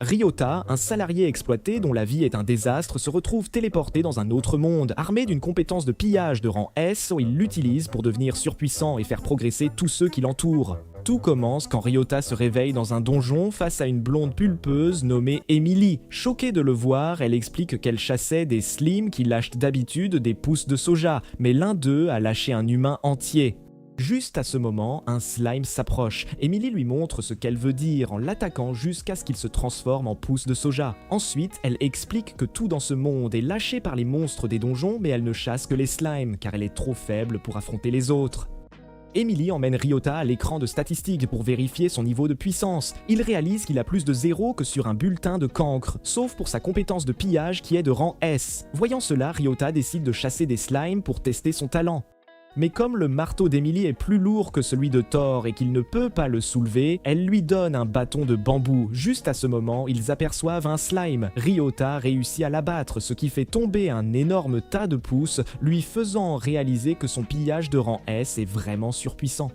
Ryota, un salarié exploité dont la vie est un désastre, se retrouve téléporté dans un autre monde. Armé d'une compétence de pillage de rang S, il l'utilise pour devenir surpuissant et faire progresser tous ceux qui l'entourent. Tout commence quand Ryota se réveille dans un donjon face à une blonde pulpeuse nommée Emily. Choquée de le voir, elle explique qu'elle chassait des slims qui lâchent d'habitude des pousses de soja, mais l'un d'eux a lâché un humain entier. Juste à ce moment, un slime s'approche. Emily lui montre ce qu'elle veut dire en l'attaquant jusqu'à ce qu'il se transforme en pousse de soja. Ensuite, elle explique que tout dans ce monde est lâché par les monstres des donjons, mais elle ne chasse que les slimes car elle est trop faible pour affronter les autres. Emily emmène Ryota à l'écran de statistiques pour vérifier son niveau de puissance. Il réalise qu'il a plus de 0 que sur un bulletin de cancre, sauf pour sa compétence de pillage qui est de rang S. Voyant cela, Ryota décide de chasser des slimes pour tester son talent. Mais comme le marteau d'Emily est plus lourd que celui de Thor et qu'il ne peut pas le soulever, elle lui donne un bâton de bambou. Juste à ce moment, ils aperçoivent un slime. Ryota réussit à l'abattre, ce qui fait tomber un énorme tas de pousses, lui faisant réaliser que son pillage de rang S est vraiment surpuissant.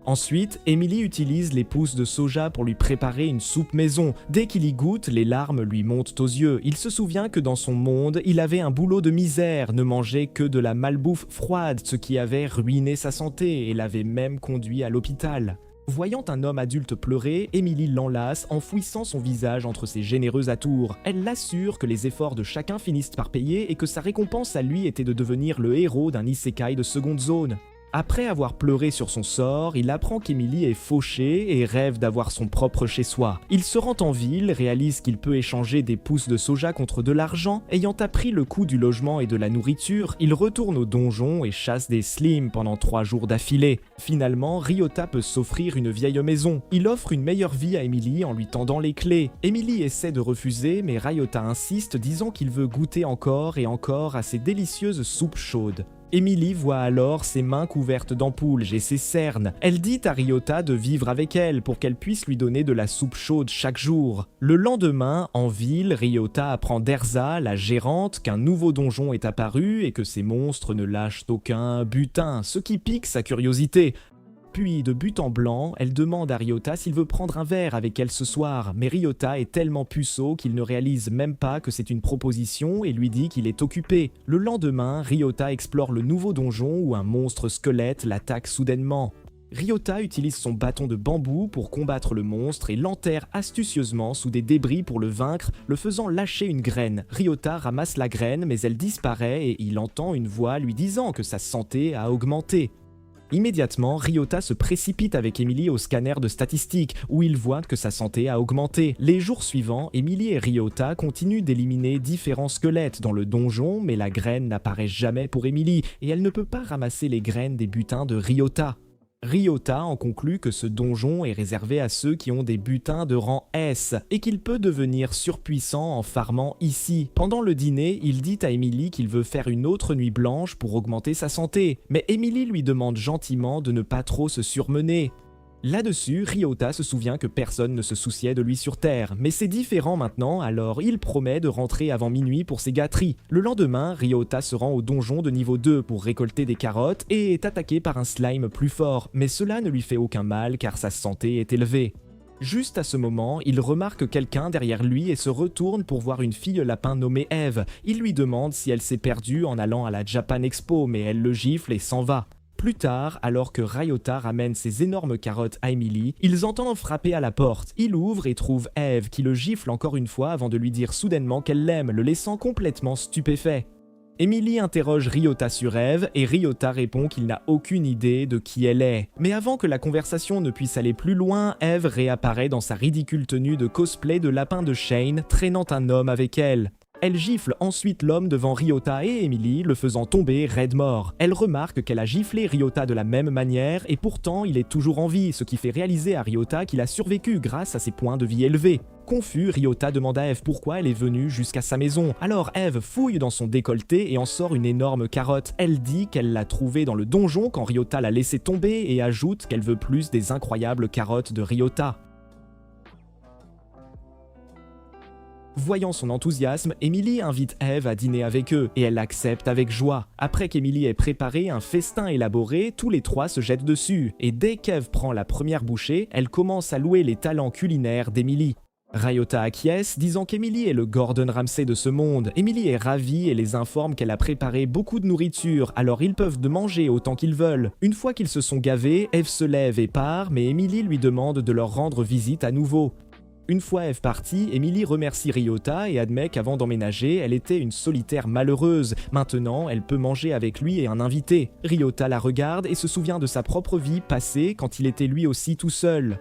Ensuite, Emily utilise les pousses de soja pour lui préparer une soupe maison. Dès qu'il y goûte, les larmes lui montent aux yeux. Il se souvient que dans son monde, il avait un boulot de misère, ne mangeait que de la malbouffe froide, ce qui avait ruiné sa santé et l'avait même conduit à l'hôpital. Voyant un homme adulte pleurer, Emily l'enlace en fouissant son visage entre ses généreux atours. Elle l'assure que les efforts de chacun finissent par payer et que sa récompense à lui était de devenir le héros d'un isekai de seconde zone. Après avoir pleuré sur son sort, il apprend qu'Emily est fauchée et rêve d'avoir son propre chez-soi. Il se rend en ville, réalise qu'il peut échanger des pousses de soja contre de l'argent. Ayant appris le coût du logement et de la nourriture, il retourne au donjon et chasse des slims pendant 3 jours d'affilée. Finalement, Ryota peut s'offrir une vieille maison. Il offre une meilleure vie à Emily en lui tendant les clés. Emily essaie de refuser, mais Ryota insiste, disant qu'il veut goûter encore et encore à ces délicieuses soupes chaudes. Emily voit alors ses mains couvertes d'ampoules et ses cernes. Elle dit à Ryota de vivre avec elle pour qu'elle puisse lui donner de la soupe chaude chaque jour. Le lendemain, en ville, Ryota apprend d'Erza, la gérante, qu'un nouveau donjon est apparu et que ces monstres ne lâchent aucun butin, ce qui pique sa curiosité. Puis, de but en blanc, elle demande à Ryota s'il veut prendre un verre avec elle ce soir, mais Ryota est tellement puceau qu'il ne réalise même pas que c'est une proposition et lui dit qu'il est occupé. Le lendemain, Ryota explore le nouveau donjon où un monstre squelette l'attaque soudainement. Ryota utilise son bâton de bambou pour combattre le monstre et l'enterre astucieusement sous des débris pour le vaincre, le faisant lâcher une graine. Ryota ramasse la graine mais elle disparaît et il entend une voix lui disant que sa santé a augmenté. Immédiatement, Ryota se précipite avec Emily au scanner de statistiques, où il voit que sa santé a augmenté. Les jours suivants, Emily et Ryota continuent d'éliminer différents squelettes dans le donjon, mais la graine n'apparaît jamais pour Emily, et elle ne peut pas ramasser les graines des butins de Ryota. Ryota en conclut que ce donjon est réservé à ceux qui ont des butins de rang S et qu'il peut devenir surpuissant en farmant ici. Pendant le dîner, il dit à Emily qu'il veut faire une autre nuit blanche pour augmenter sa santé, mais Emily lui demande gentiment de ne pas trop se surmener. Là-dessus, Ryota se souvient que personne ne se souciait de lui sur Terre, mais c'est différent maintenant, alors il promet de rentrer avant minuit pour ses gâteries. Le lendemain, Ryota se rend au donjon de niveau 2 pour récolter des carottes et est attaqué par un slime plus fort, mais cela ne lui fait aucun mal car sa santé est élevée. Juste à ce moment, il remarque quelqu'un derrière lui et se retourne pour voir une fille lapin nommée Eve. Il lui demande si elle s'est perdue en allant à la Japan Expo, mais elle le gifle et s'en va. Plus tard, alors que Ryota ramène ses énormes carottes à Emily, ils entendent frapper à la porte. Il ouvre et trouve Eve qui le gifle encore une fois avant de lui dire soudainement qu'elle l'aime, le laissant complètement stupéfait. Emily interroge Ryota sur Eve et Ryota répond qu'il n'a aucune idée de qui elle est. Mais avant que la conversation ne puisse aller plus loin, Eve réapparaît dans sa ridicule tenue de cosplay de lapin de Shane, traînant un homme avec elle. Elle gifle ensuite l'homme devant Ryota et Emily, le faisant tomber raide mort. Elle remarque qu'elle a giflé Ryota de la même manière et pourtant il est toujours en vie, ce qui fait réaliser à Ryota qu'il a survécu grâce à ses points de vie élevés. Confus, Ryota demande à Eve pourquoi elle est venue jusqu'à sa maison. Alors Eve fouille dans son décolleté et en sort une énorme carotte. Elle dit qu'elle l'a trouvée dans le donjon quand Ryota l'a laissée tomber et ajoute qu'elle veut plus des incroyables carottes de Ryota. Voyant son enthousiasme, Emily invite Eve à dîner avec eux, et elle accepte avec joie. Après qu'Emily ait préparé un festin élaboré, tous les trois se jettent dessus, et dès qu'Eve prend la première bouchée, elle commence à louer les talents culinaires d'Emily. Ryota acquiesce, disant qu'Emily est le Gordon Ramsay de ce monde. Emily est ravie et les informe qu'elle a préparé beaucoup de nourriture, alors ils peuvent de manger autant qu'ils veulent. Une fois qu'ils se sont gavés, Eve se lève et part, mais Emily lui demande de leur rendre visite à nouveau. Une fois Eve partie, Emily remercie Ryota et admet qu'avant d'emménager, elle était une solitaire malheureuse. Maintenant, elle peut manger avec lui et un invité. Ryota la regarde et se souvient de sa propre vie passée quand il était lui aussi tout seul.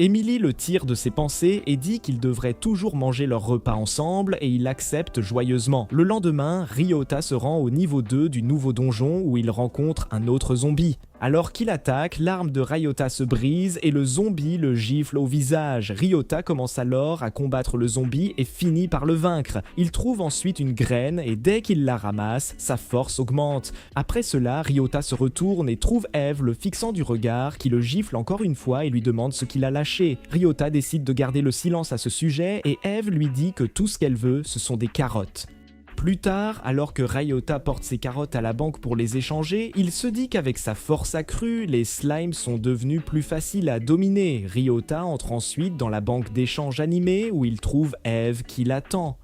Emily le tire de ses pensées et dit qu'ils devraient toujours manger leur repas ensemble et il accepte joyeusement. Le lendemain, Ryota se rend au niveau 2 du nouveau donjon où il rencontre un autre zombie. Alors qu'il attaque, l'arme de Ryota se brise et le zombie le gifle au visage. Ryota commence alors à combattre le zombie et finit par le vaincre. Il trouve ensuite une graine et dès qu'il la ramasse, sa force augmente. Après cela, Ryota se retourne et trouve Eve le fixant du regard qui le gifle encore une fois et lui demande ce qu'il a lâché. Ryota décide de garder le silence à ce sujet et Eve lui dit que tout ce qu'elle veut, ce sont des carottes. Plus tard, alors que Ryota porte ses carottes à la banque pour les échanger, il se dit qu'avec sa force accrue, les slimes sont devenus plus faciles à dominer. Ryota entre ensuite dans la banque d'échange animée où il trouve Eve qui l'attend.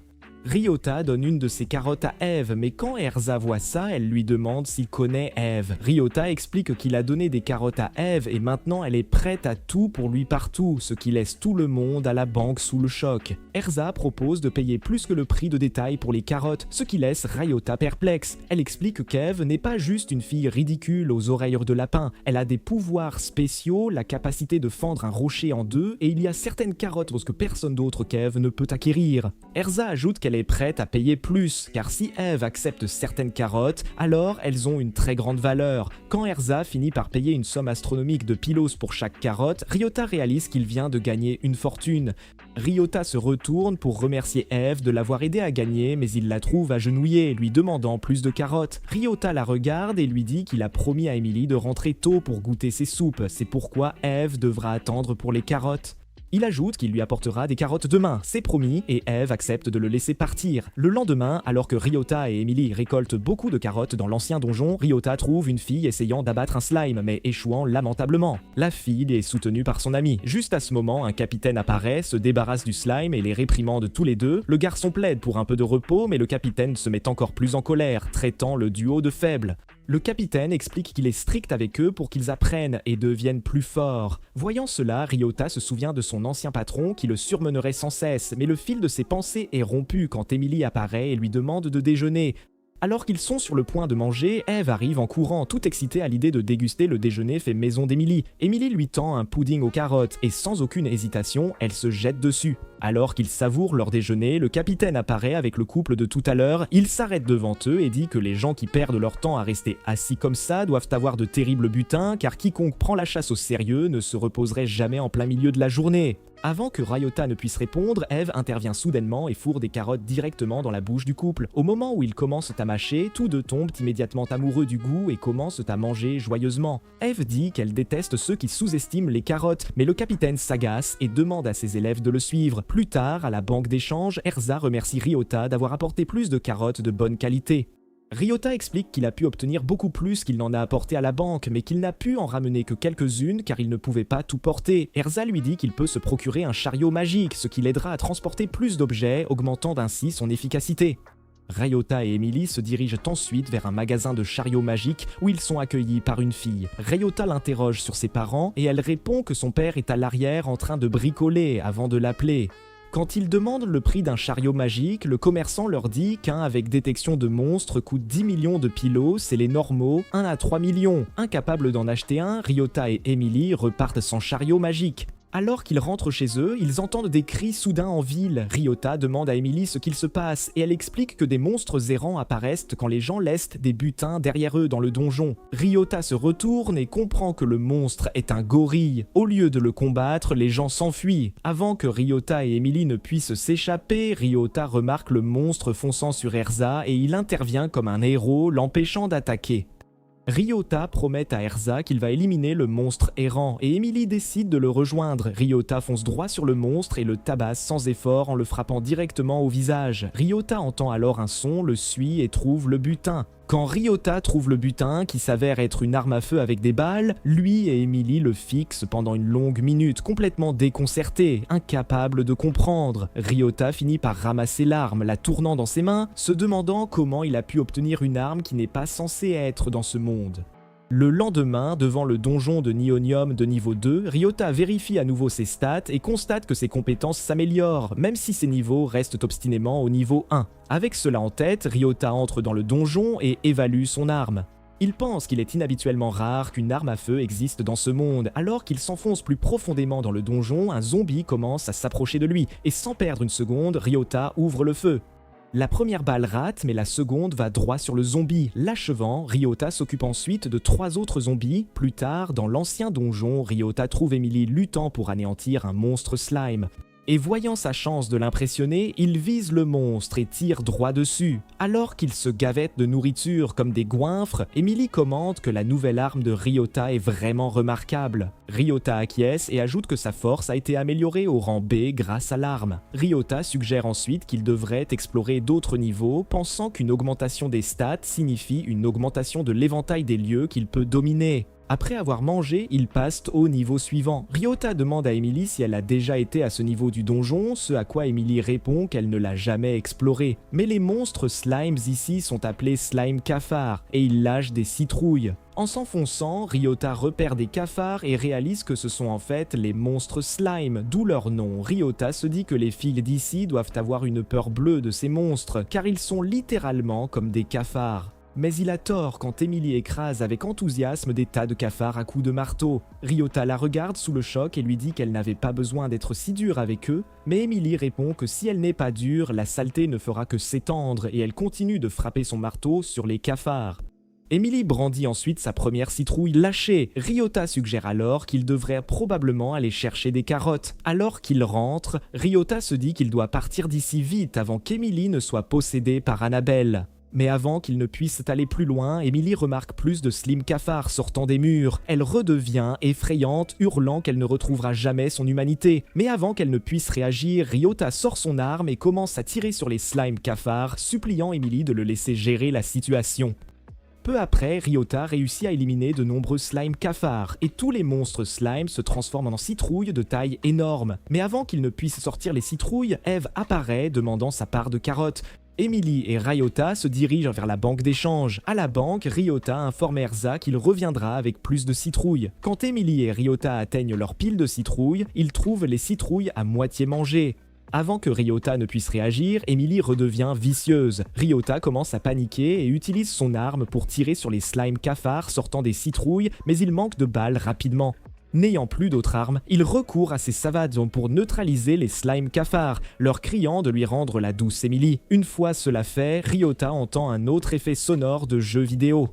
Ryota donne une de ses carottes à Eve, mais quand Erza voit ça, elle lui demande s'il connaît Eve. Ryota explique qu'il a donné des carottes à Eve et maintenant elle est prête à tout pour lui partout, ce qui laisse tout le monde à la banque sous le choc. Erza propose de payer plus que le prix de détail pour les carottes, ce qui laisse Ryota perplexe. Elle explique qu'Eve n'est pas juste une fille ridicule aux oreilles de lapin, elle a des pouvoirs spéciaux, la capacité de fendre un rocher en deux, et il y a certaines carottes que personne d'autre qu'Eve ne peut acquérir. Erza ajoute qu'elle est prête à payer plus, car si Eve accepte certaines carottes, alors elles ont une très grande valeur. Quand Erza finit par payer une somme astronomique de pilos pour chaque carotte, Ryota réalise qu'il vient de gagner une fortune. Ryota se retourne pour remercier Eve de l'avoir aidé à gagner, mais il la trouve agenouillée, lui demandant plus de carottes. Ryota la regarde et lui dit qu'il a promis à Emily de rentrer tôt pour goûter ses soupes, c'est pourquoi Eve devra attendre pour les carottes. Il ajoute qu'il lui apportera des carottes demain, c'est promis, et Eve accepte de le laisser partir. Le lendemain, alors que Ryota et Emily récoltent beaucoup de carottes dans l'ancien donjon, Ryota trouve une fille essayant d'abattre un slime, mais échouant lamentablement. La fille est soutenue par son ami. Juste à ce moment, un capitaine apparaît, se débarrasse du slime et les réprimande tous les deux. Le garçon plaide pour un peu de repos, mais le capitaine se met encore plus en colère, traitant le duo de faibles. Le capitaine explique qu'il est strict avec eux pour qu'ils apprennent et deviennent plus forts. Voyant cela, Ryota se souvient de son ancien patron qui le surmenerait sans cesse, mais le fil de ses pensées est rompu quand Emily apparaît et lui demande de déjeuner. Alors qu'ils sont sur le point de manger, Eve arrive en courant, toute excitée à l'idée de déguster le déjeuner fait maison d'Emily. Emily lui tend un pudding aux carottes et sans aucune hésitation, elle se jette dessus. Alors qu'ils savourent leur déjeuner, le capitaine apparaît avec le couple de tout à l'heure, il s'arrête devant eux et dit que les gens qui perdent leur temps à rester assis comme ça doivent avoir de terribles butins car quiconque prend la chasse au sérieux ne se reposerait jamais en plein milieu de la journée. Avant que Ryota ne puisse répondre, Eve intervient soudainement et fourre des carottes directement dans la bouche du couple. Au moment où ils commencent à mâcher, tous deux tombent immédiatement amoureux du goût et commencent à manger joyeusement. Eve dit qu'elle déteste ceux qui sous-estiment les carottes, mais le capitaine s'agace et demande à ses élèves de le suivre. Plus tard, à la banque d'échange, Erza remercie Ryota d'avoir apporté plus de carottes de bonne qualité. Ryota explique qu'il a pu obtenir beaucoup plus qu'il n'en a apporté à la banque, mais qu'il n'a pu en ramener que quelques-unes car il ne pouvait pas tout porter. Erza lui dit qu'il peut se procurer un chariot magique, ce qui l'aidera à transporter plus d'objets, augmentant ainsi son efficacité. Ryota et Emily se dirigent ensuite vers un magasin de chariots magiques où ils sont accueillis par une fille. Ryota l'interroge sur ses parents et elle répond que son père est à l'arrière en train de bricoler avant de l'appeler. Quand ils demandent le prix d'un chariot magique, le commerçant leur dit qu'un avec détection de monstres coûte 10 millions de pilos et les normaux 1 à 3 millions. Incapables d'en acheter un, Ryota et Emily repartent sans chariot magique. Alors qu'ils rentrent chez eux, ils entendent des cris soudains en ville. Ryota demande à Emily ce qu'il se passe et elle explique que des monstres errants apparaissent quand les gens laissent des butins derrière eux dans le donjon. Ryota se retourne et comprend que le monstre est un gorille. Au lieu de le combattre, les gens s'enfuient. Avant que Ryota et Emily ne puissent s'échapper, Ryota remarque le monstre fonçant sur Erza et il intervient comme un héros, l'empêchant d'attaquer. Ryota promet à Erza qu'il va éliminer le monstre errant et Emily décide de le rejoindre. Ryota fonce droit sur le monstre et le tabasse sans effort en le frappant directement au visage. Ryota entend alors un son, le suit et trouve le butin. Quand Ryota trouve le butin, qui s'avère être une arme à feu avec des balles, lui et Emily le fixent pendant une longue minute, complètement déconcertés, incapables de comprendre. Ryota finit par ramasser l'arme, la tournant dans ses mains, se demandant comment il a pu obtenir une arme qui n'est pas censée être dans ce monde. Le lendemain, devant le donjon de Nionium de niveau 2, Ryota vérifie à nouveau ses stats et constate que ses compétences s'améliorent, même si ses niveaux restent obstinément au niveau 1. Avec cela en tête, Ryota entre dans le donjon et évalue son arme. Il pense qu'il est inhabituellement rare qu'une arme à feu existe dans ce monde. Alors qu'il s'enfonce plus profondément dans le donjon, un zombie commence à s'approcher de lui, et sans perdre une seconde, Ryota ouvre le feu. La première balle rate, mais la seconde va droit sur le zombie. L'achevant, Ryota s'occupe ensuite de 3 autres zombies. Plus tard, dans l'ancien donjon, Ryota trouve Emily luttant pour anéantir un monstre slime. Et voyant sa chance de l'impressionner, il vise le monstre et tire droit dessus. Alors qu'il se gavette de nourriture comme des goinfres, Emily commente que la nouvelle arme de Ryota est vraiment remarquable. Ryota acquiesce et ajoute que sa force a été améliorée au rang B grâce à l'arme. Ryota suggère ensuite qu'il devrait explorer d'autres niveaux, pensant qu'une augmentation des stats signifie une augmentation de l'éventail des lieux qu'il peut dominer. Après avoir mangé, ils passent au niveau suivant. Ryota demande à Emily si elle a déjà été à ce niveau du donjon, ce à quoi Emily répond qu'elle ne l'a jamais exploré. Mais les monstres slimes ici sont appelés slime cafards, et ils lâchent des citrouilles. En s'enfonçant, Ryota repère des cafards et réalise que ce sont en fait les monstres slime, d'où leur nom. Ryota se dit que les filles d'ici doivent avoir une peur bleue de ces monstres, car ils sont littéralement comme des cafards. Mais il a tort quand Emily écrase avec enthousiasme des tas de cafards à coups de marteau. Ryota la regarde sous le choc et lui dit qu'elle n'avait pas besoin d'être si dure avec eux, mais Emily répond que si elle n'est pas dure, la saleté ne fera que s'étendre et elle continue de frapper son marteau sur les cafards. Emily brandit ensuite sa première citrouille lâchée. Ryota suggère alors qu'il devrait probablement aller chercher des carottes. Alors qu'il rentre, Ryota se dit qu'il doit partir d'ici vite avant qu'Emily ne soit possédée par Annabelle. Mais avant qu'il ne puisse aller plus loin, Emily remarque plus de slim cafards sortant des murs. Elle redevient effrayante, hurlant qu'elle ne retrouvera jamais son humanité. Mais avant qu'elle ne puisse réagir, Ryota sort son arme et commence à tirer sur les slime cafards, suppliant Emily de le laisser gérer la situation. Peu après, Ryota réussit à éliminer de nombreux slime cafards, et tous les monstres slime se transforment en citrouilles de taille énorme. Mais avant qu'ils ne puissent sortir les citrouilles, Eve apparaît demandant sa part de carottes. Emily et Ryota se dirigent vers la banque d'échange. À la banque, Ryota informe Erza qu'il reviendra avec plus de citrouilles. Quand Emily et Ryota atteignent leur pile de citrouilles, ils trouvent les citrouilles à moitié mangées. Avant que Ryota ne puisse réagir, Emily redevient vicieuse. Ryota commence à paniquer et utilise son arme pour tirer sur les slime cafards sortant des citrouilles, mais il manque de balles rapidement. N'ayant plus d'autres armes, il recourt à ses savants pour neutraliser les slime cafards, leur criant de lui rendre la douce Emily. Une fois cela fait, Ryota entend un autre effet sonore de jeu vidéo.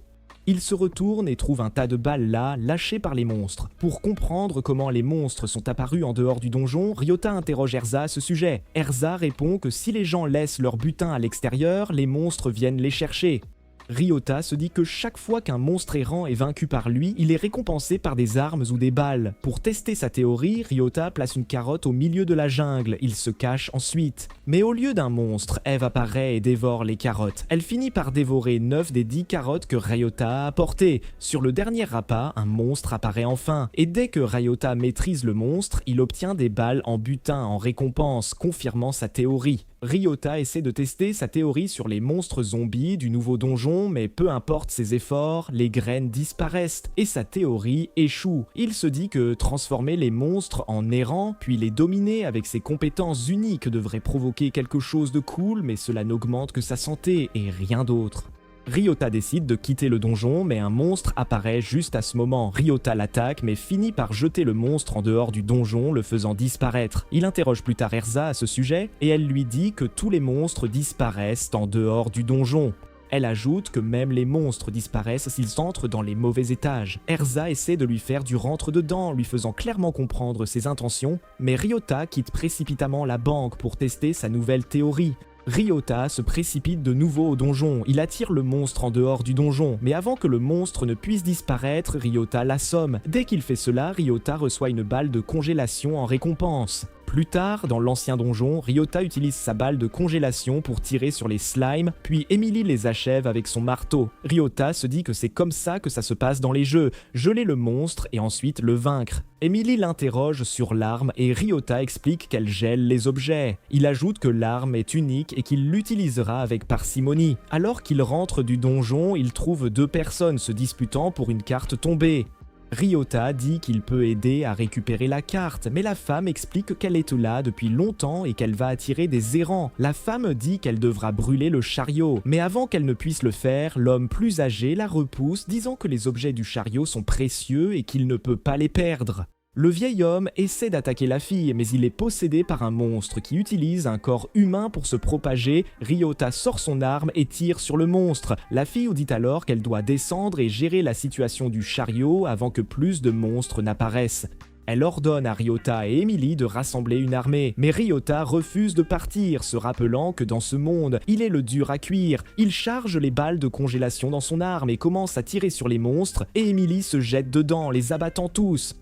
Il se retourne et trouve un tas de balles là, lâchées par les monstres. Pour comprendre comment les monstres sont apparus en dehors du donjon, Ryota interroge Erza à ce sujet. Erza répond que si les gens laissent leur butin à l'extérieur, les monstres viennent les chercher. Ryota se dit que chaque fois qu'un monstre errant est vaincu par lui, il est récompensé par des armes ou des balles. Pour tester sa théorie, Ryota place une carotte au milieu de la jungle. Il se cache ensuite. Mais au lieu d'un monstre, Eve apparaît et dévore les carottes. Elle finit par dévorer 9 des 10 carottes que Ryota a apportées. Sur le dernier appât, un monstre apparaît enfin. Et dès que Ryota maîtrise le monstre, il obtient des balles en butin en récompense, confirmant sa théorie. Ryota essaie de tester sa théorie sur les monstres zombies du nouveau donjon, mais peu importe ses efforts, les graines disparaissent et sa théorie échoue. Il se dit que transformer les monstres en errants, puis les dominer avec ses compétences uniques devrait provoquer quelque chose de cool, mais cela n'augmente que sa santé et rien d'autre. Ryota décide de quitter le donjon, mais un monstre apparaît juste à ce moment. Ryota l'attaque, mais finit par jeter le monstre en dehors du donjon, le faisant disparaître. Il interroge plus tard Erza à ce sujet, et elle lui dit que tous les monstres disparaissent en dehors du donjon. Elle ajoute que même les monstres disparaissent s'ils entrent dans les mauvais étages. Erza essaie de lui faire du rentre-dedans, lui faisant clairement comprendre ses intentions, mais Ryota quitte précipitamment la banque pour tester sa nouvelle théorie. Ryota se précipite de nouveau au donjon, il attire le monstre en dehors du donjon, mais avant que le monstre ne puisse disparaître, Ryota l'assomme. Dès qu'il fait cela, Ryota reçoit une balle de congélation en récompense. Plus tard, dans l'ancien donjon, Ryota utilise sa balle de congélation pour tirer sur les slimes, puis Emily les achève avec son marteau. Ryota se dit que c'est comme ça que ça se passe dans les jeux, geler le monstre et ensuite le vaincre. Emily l'interroge sur l'arme et Ryota explique qu'elle gèle les objets. Il ajoute que l'arme est unique et qu'il l'utilisera avec parcimonie. Alors qu'il rentre du donjon, il trouve deux personnes se disputant pour une carte tombée. Ryota dit qu'il peut aider à récupérer la carte, mais la femme explique qu'elle est là depuis longtemps et qu'elle va attirer des errants. La femme dit qu'elle devra brûler le chariot, mais avant qu'elle ne puisse le faire, l'homme plus âgé la repousse, disant que les objets du chariot sont précieux et qu'il ne peut pas les perdre. Le vieil homme essaie d'attaquer la fille, mais il est possédé par un monstre qui utilise un corps humain pour se propager. Ryota sort son arme et tire sur le monstre. La fille dit alors qu'elle doit descendre et gérer la situation du chariot avant que plus de monstres n'apparaissent. Elle ordonne à Ryota et Emily de rassembler une armée, mais Ryota refuse de partir, se rappelant que dans ce monde, il est le dur à cuire. Il charge les balles de congélation dans son arme et commence à tirer sur les monstres, et Emily se jette dedans, les abattant tous.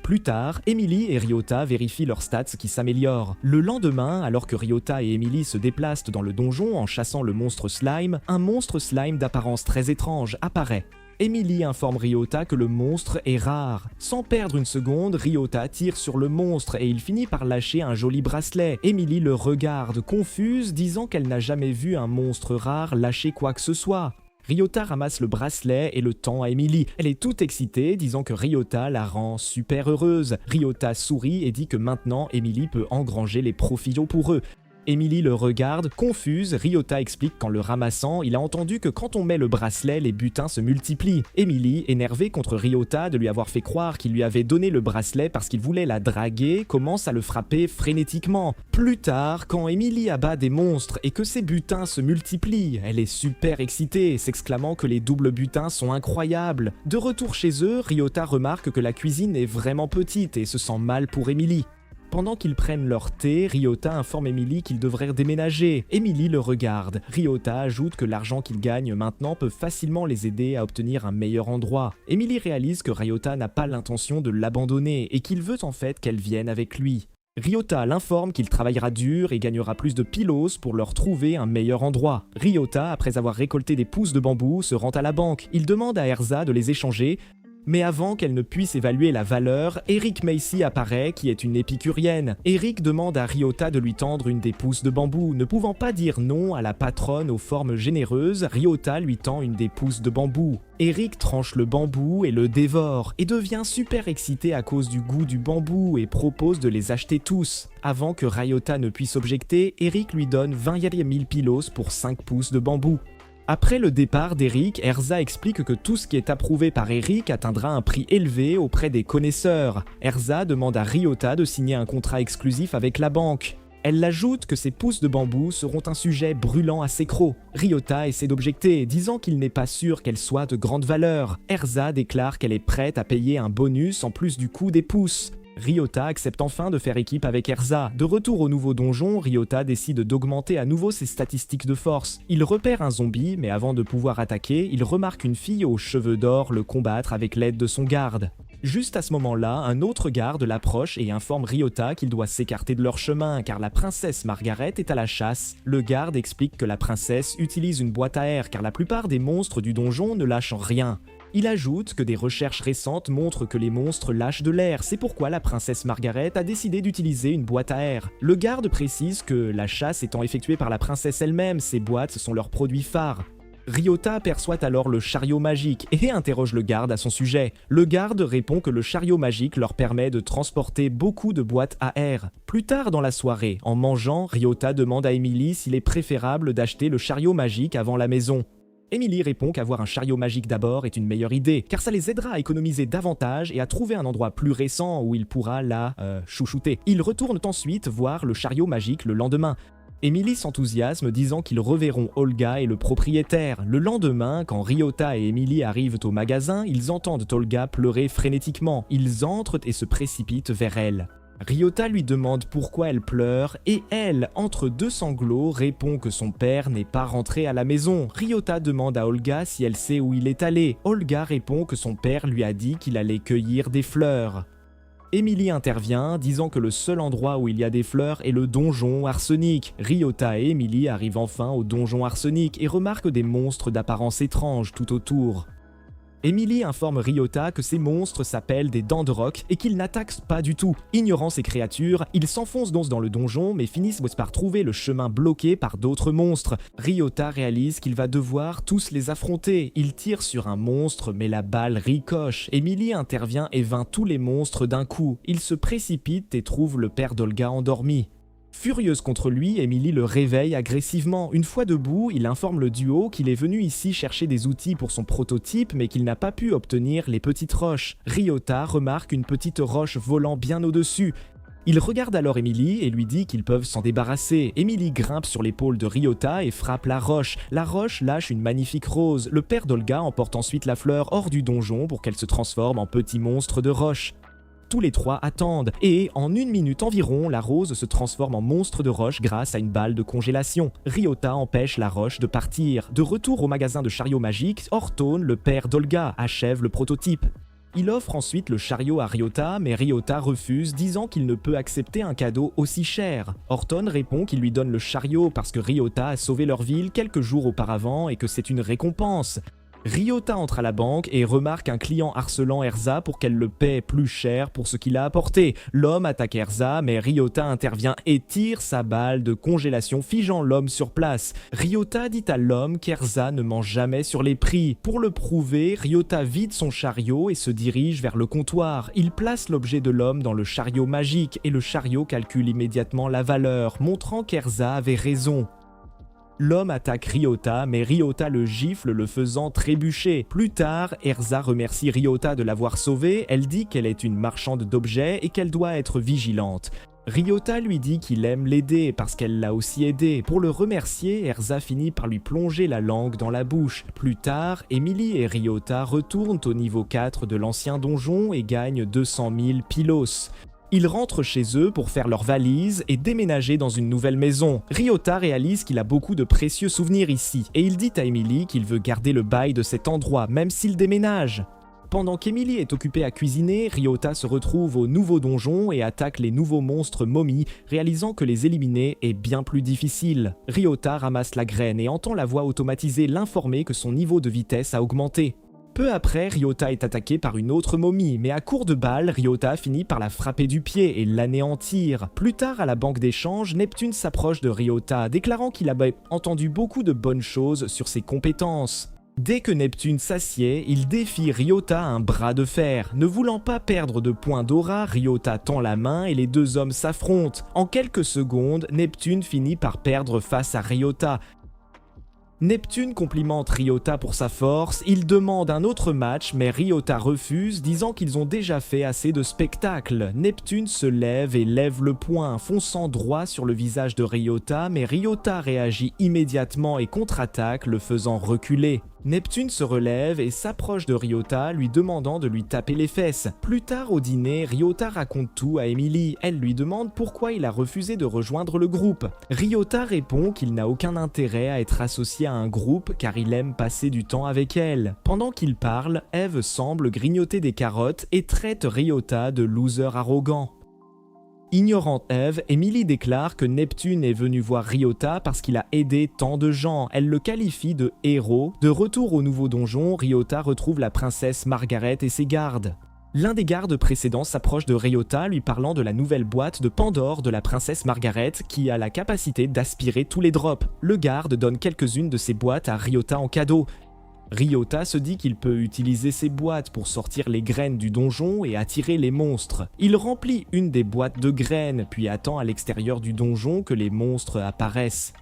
Plus tard, Emily et Ryota vérifient leurs stats qui s'améliorent. Le lendemain, alors que Ryota et Emily se déplacent dans le donjon en chassant le monstre slime, un monstre slime d'apparence très étrange apparaît. Emily informe Ryota que le monstre est rare. Sans perdre une seconde, Ryota tire sur le monstre et il finit par lâcher un joli bracelet. Emily le regarde, confuse, disant qu'elle n'a jamais vu un monstre rare lâcher quoi que ce soit. Ryota ramasse le bracelet et le tend à Emily. Elle est toute excitée, disant que Ryota la rend super heureuse. Ryota sourit et dit que maintenant Emily peut engranger les profits pour eux. Emily le regarde, confuse. Ryota explique qu'en le ramassant, il a entendu que quand on met le bracelet, les butins se multiplient. Emily, énervée contre Ryota de lui avoir fait croire qu'il lui avait donné le bracelet parce qu'il voulait la draguer, commence à le frapper frénétiquement. Plus tard, quand Emily abat des monstres et que ses butins se multiplient, elle est super excitée, s'exclamant que les doubles butins sont incroyables. De retour chez eux, Ryota remarque que la cuisine est vraiment petite et se sent mal pour Emily. Pendant qu'ils prennent leur thé, Ryota informe Emily qu'ils devraient déménager. Emily le regarde. Ryota ajoute que l'argent qu'ils gagnent maintenant peut facilement les aider à obtenir un meilleur endroit. Emily réalise que Ryota n'a pas l'intention de l'abandonner et qu'il veut en fait qu'elle vienne avec lui. Ryota l'informe qu'il travaillera dur et gagnera plus de pilos pour leur trouver un meilleur endroit. Ryota, après avoir récolté des pousses de bambou, se rend à la banque. Il demande à Erza de les échanger, mais avant qu'elle ne puisse évaluer la valeur, Eric Macy apparaît, qui est une épicurienne. Eric demande à Ryota de lui tendre une des pousses de bambou. Ne pouvant pas dire non à la patronne aux formes généreuses, Ryota lui tend une des pousses de bambou. Eric tranche le bambou et le dévore, et devient super excité à cause du goût du bambou et propose de les acheter tous. Avant que Ryota ne puisse objecter, Eric lui donne 20 000 pilos pour 5 pousses de bambou. Après le départ d'Eric, Erza explique que tout ce qui est approuvé par Eric atteindra un prix élevé auprès des connaisseurs. Erza demande à Ryota de signer un contrat exclusif avec la banque. Elle ajoute que ces pousses de bambou seront un sujet brûlant à ses crocs. Ryota essaie d'objecter, disant qu'il n'est pas sûr qu'elles soient de grande valeur. Erza déclare qu'elle est prête à payer un bonus en plus du coût des pousses. Ryota accepte enfin de faire équipe avec Erza. De retour au nouveau donjon, Ryota décide d'augmenter à nouveau ses statistiques de force. Il repère un zombie, mais avant de pouvoir attaquer, il remarque une fille aux cheveux d'or le combattre avec l'aide de son garde. Juste à ce moment-là, un autre garde l'approche et informe Ryota qu'il doit s'écarter de leur chemin car la princesse Margaret est à la chasse. Le garde explique que la princesse utilise une boîte à air car la plupart des monstres du donjon ne lâchent rien. Il ajoute que des recherches récentes montrent que les monstres lâchent de l'air, c'est pourquoi la princesse Margaret a décidé d'utiliser une boîte à air. Le garde précise que, la chasse étant effectuée par la princesse elle-même, ces boîtes sont leurs produits phares. Ryota aperçoit alors le chariot magique et interroge le garde à son sujet. Le garde répond que le chariot magique leur permet de transporter beaucoup de boîtes à air. Plus tard dans la soirée, en mangeant, Ryota demande à Emily s'il est préférable d'acheter le chariot magique avant la maison. Emily répond qu'avoir un chariot magique d'abord est une meilleure idée, car ça les aidera à économiser davantage et à trouver un endroit plus récent où il pourra la chouchouter. Ils retournent ensuite voir le chariot magique le lendemain. Emily s'enthousiasme disant qu'ils reverront Olga et le propriétaire. Le lendemain, quand Ryota et Emily arrivent au magasin, ils entendent Olga pleurer frénétiquement. Ils entrent et se précipitent vers elle. Ryota lui demande pourquoi elle pleure et elle, entre deux sanglots, répond que son père n'est pas rentré à la maison. Ryota demande à Olga si elle sait où il est allé. Olga répond que son père lui a dit qu'il allait cueillir des fleurs. Emily intervient, disant que le seul endroit où il y a des fleurs est le donjon arsenic. Ryota et Emily arrivent enfin au donjon arsenic et remarquent des monstres d'apparence étrange tout autour. Emily informe Ryota que ces monstres s'appellent des dents de roc et qu'ils n'attaquent pas du tout. Ignorant ces créatures, ils s'enfoncent donc dans le donjon mais finissent par trouver le chemin bloqué par d'autres monstres. Ryota réalise qu'il va devoir tous les affronter. Il tire sur un monstre mais la balle ricoche. Emily intervient et vainc tous les monstres d'un coup. Il se précipite et trouve le père d'Olga endormi. Furieuse contre lui, Emily le réveille agressivement. Une fois debout, il informe le duo qu'il est venu ici chercher des outils pour son prototype mais qu'il n'a pas pu obtenir les petites roches. Ryota remarque une petite roche volant bien au-dessus. Il regarde alors Emily et lui dit qu'ils peuvent s'en débarrasser. Emily grimpe sur l'épaule de Ryota et frappe la roche. La roche lâche une magnifique rose. Le père d'Olga emporte ensuite la fleur hors du donjon pour qu'elle se transforme en petit monstre de roche. Tous les trois attendent, et en 1 minute environ, la rose se transforme en monstre de roche grâce à une balle de congélation. Ryota empêche la roche de partir. De retour au magasin de chariots magiques, Ortone, le père d'Olga, achève le prototype. Il offre ensuite le chariot à Ryota, mais Ryota refuse, disant qu'il ne peut accepter un cadeau aussi cher. Ortone répond qu'il lui donne le chariot parce que Ryota a sauvé leur ville quelques jours auparavant et que c'est une récompense. Ryota entre à la banque et remarque un client harcelant Erza pour qu'elle le paie plus cher pour ce qu'il a apporté. L'homme attaque Erza, mais Ryota intervient et tire sa balle de congélation figeant l'homme sur place. Ryota dit à l'homme qu'Erza ne ment jamais sur les prix. Pour le prouver, Ryota vide son chariot et se dirige vers le comptoir. Il place l'objet de l'homme dans le chariot magique et le chariot calcule immédiatement la valeur, montrant qu'Erza avait raison. L'homme attaque Ryota, mais Ryota le gifle, le faisant trébucher. Plus tard, Erza remercie Ryota de l'avoir sauvée, elle dit qu'elle est une marchande d'objets et qu'elle doit être vigilante. Ryota lui dit qu'il aime l'aider parce qu'elle l'a aussi aidé. Pour le remercier, Erza finit par lui plonger la langue dans la bouche. Plus tard, Emily et Ryota retournent au niveau 4 de l'ancien donjon et gagnent 200 000 pilos. Ils rentrent chez eux pour faire leurs valises et déménager dans une nouvelle maison. Ryota réalise qu'il a beaucoup de précieux souvenirs ici et il dit à Emily qu'il veut garder le bail de cet endroit même s'il déménage. Pendant qu'Emily est occupée à cuisiner, Ryota se retrouve au nouveau donjon et attaque les nouveaux monstres momies, réalisant que les éliminer est bien plus difficile. Ryota ramasse la graine et entend la voix automatisée l'informer que son niveau de vitesse a augmenté. Peu après, Ryota est attaqué par une autre momie, mais à court de balles, Ryota finit par la frapper du pied et l'anéantir. Plus tard, à la banque d'échange, Neptune s'approche de Ryota, déclarant qu'il avait entendu beaucoup de bonnes choses sur ses compétences. Dès que Neptune s'assied, il défie Ryota à un bras de fer. Ne voulant pas perdre de points d'aura, Ryota tend la main et les deux hommes s'affrontent. En quelques secondes, Neptune finit par perdre face à Ryota. Neptune complimente Ryota pour sa force, il demande un autre match mais Ryota refuse, disant qu'ils ont déjà fait assez de spectacle. Neptune se lève et lève le poing, fonçant droit sur le visage de Ryota, mais Ryota réagit immédiatement et contre-attaque, le faisant reculer. Neptune se relève et s'approche de Ryota, lui demandant de lui taper les fesses. Plus tard au dîner, Ryota raconte tout à Emily. Elle lui demande pourquoi il a refusé de rejoindre le groupe. Ryota répond qu'il n'a aucun intérêt à être associé à un groupe car il aime passer du temps avec elle. Pendant qu'il parle, Eve semble grignoter des carottes et traite Ryota de loser arrogant. Ignorant Eve, Emily déclare que Neptune est venu voir Ryota parce qu'il a aidé tant de gens. Elle le qualifie de héros. De retour au nouveau donjon, Ryota retrouve la princesse Margaret et ses gardes. L'un des gardes précédents s'approche de Ryota lui parlant de la nouvelle boîte de Pandore de la princesse Margaret qui a la capacité d'aspirer tous les drops. Le garde donne quelques-unes de ces boîtes à Ryota en cadeau. Ryota se dit qu'il peut utiliser ces boîtes pour sortir les graines du donjon et attirer les monstres. Il remplit une des boîtes de graines, puis attend à l'extérieur du donjon que les monstres apparaissent.